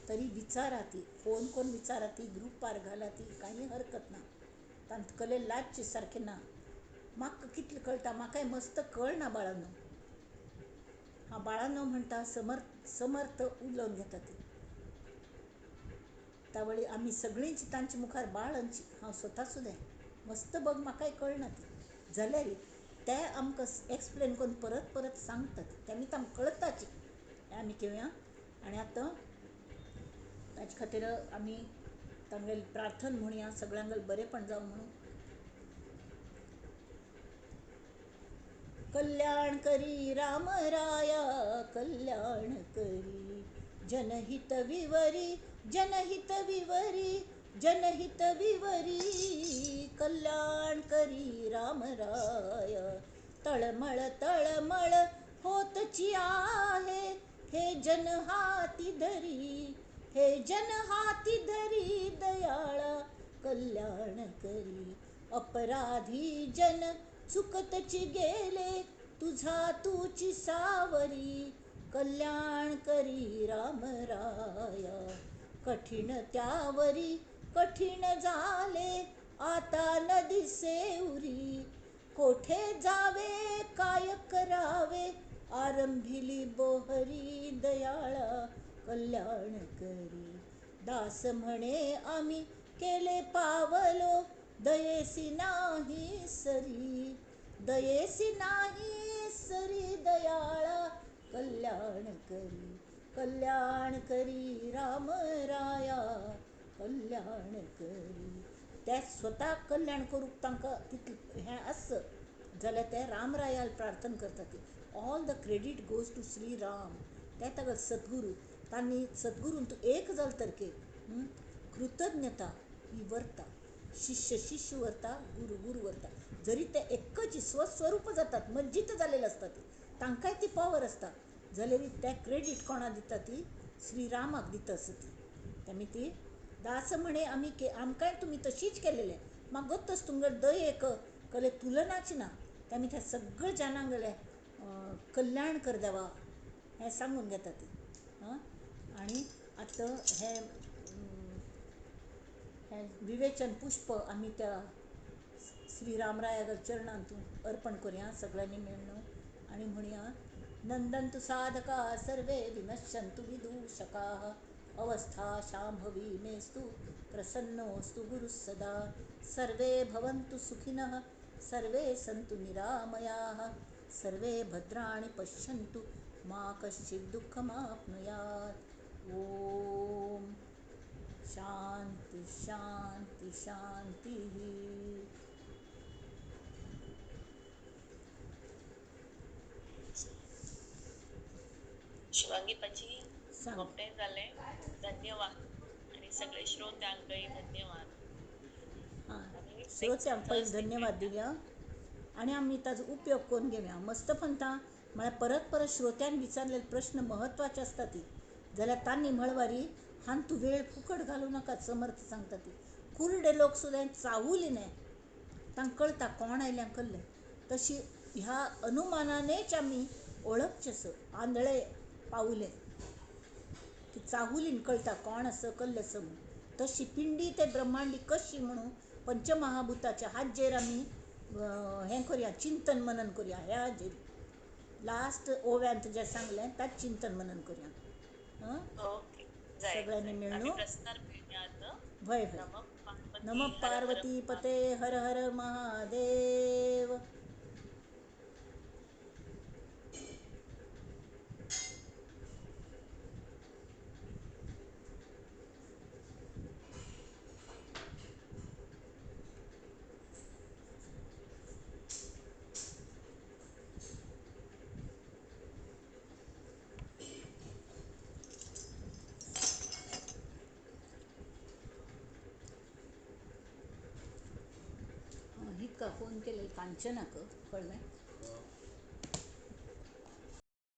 तरी विचारा ती, फोन करून विचारा ती, ग्रुपार घाला ती, काही हरकत ना. तांत कले लाजचे सारकें ना. म्हाका कितलें कळटा, म्हाकाय मस्त कळना बाळांनो. हांव बाळांनो म्हणटा समर्थ उलोवन घेता ती. तावळी आमी सगळींच तांचे मुखार बाळांची, हांव स्वता सुद्दां मस्त बग म्हाकाय कळना ती. जाल्यार ते आमकां एक्सप्लेन करून परत परत सांगतात, तेमी आमकां कळटाची हें आमी घेवया. आनी आतां ताचे खातीर आमी तांगेली प्रार्थना म्हणुया, सगळ्यांगेलें बरेंपण जावं म्हणून. कल्याण करी राम राया कल्याण करी, जनहित विवरी जनहित विवरी जनहित विवरी. कल्याण करी राम राया तळमळ तळमळ होतची आहे, हे जन हाती धरी हे जन हाती धरी दयाळा कल्याण करी. अपराधी जन चुकतची गेले, तुझा तूची सावरी कल्याण करी राम राया. कठीण त्यावरी कठीण झाले, आता न दिसे उरी, कोठे जावे काय करावे, आरंभिली बोहरी दयाळा कल्याण करी. दास म्हणे आम्ही केले पावलो, दयेसी नाही सरी दयेसी नाही सरी दयाळा कल्याण करी. कल्याण करी राम राया कल्याण करी. ते स्वता कल्याण करूंक तांकां तितलें हें आसत जाल्यार ते रामरायाल प्रार्थना करता ती. All the credit goes to Shri Ram. ते ताका सद्गुरू, तांणी सद्गुरून तूं एक जाल तरके कृतज्ञता ही वर्ता. शिष्य शिष्य व्हरता गुरु गुरु व्हरता. जरी ते एकच स्वस्वरूप जातात मज्जित जालेले असतात तांकांय ती पावर आसता जाल्यार ते क्रेडीट कोणा दिता ती श्रीरामाक दिता आसता तेमी ती दास म्हणे आमी आमकांय तुमी तशीच केलेले मागोतच तुमगे दय एक कले तुलनाच ना तेमी त्या सगळ्या जाणांगले कल्याण कर देवा हें सांगून घेता ती. आनी आतां हें विवेचन पुष्प आमी त्या श्री रामराया चरणांतून अर्पण करुया सगळ्यांनी मेळून आनी म्हणया नंदन्तु साधका सर्वे विनश्यन्तु विदूषकाः अवस्था शाम्भवी मेस्तु प्रसन्नोऽस्तु गुरुः सदा सर्वे भवन्तु सुखिनः सर्वे सन्तु निरामयाः सर्वे भद्राणि पश्यन्तु मा कश्चित् दुःखमाप्नुयात्. ओम शांति शांति शांति. शिवांगी पाची मोठे झाले धन्यवाद आणि सगळे श्रोत्यांकही धन्यवाद. श्रोत्यांक पयलीं धन्यवाद दिवया आनी आमी ताजो उपयोग करून घेवया. मस्त पंथा म्हळ्यार परत परत श्रोत्यांक विचारलेले प्रश्न म्हत्वाचे आसता ती जाल्यार तांणी म्हणवारी हान तूं वेळ फुकट घालूं नाका समर्थ सांगता ती. कुरडे लोक सुद्दां चावुलीने तांकां कळटा कोण आयल्यां कसलें तशी ह्या अनुमानानेच आमी ओळखचें आंधळे पावले की चाहुलीन कळटा कोण आसा कसलें आसा म्हणून. तशी पिंडी ते ब्रह्मांडी कशी म्हणून पंचमहाभुताच्या हाजेर आमी हें करुया चिंतन मनन करुया. ह्या हाजेर लास्ट ओव्यांत जें सांगलें ताच चिंतन मनन करुया. सगळ्यांनी मेळून भय भय. नमः पार्वती पते हर हर महादेव. हिका फोन केलेला कांचनाक कळ्ळें.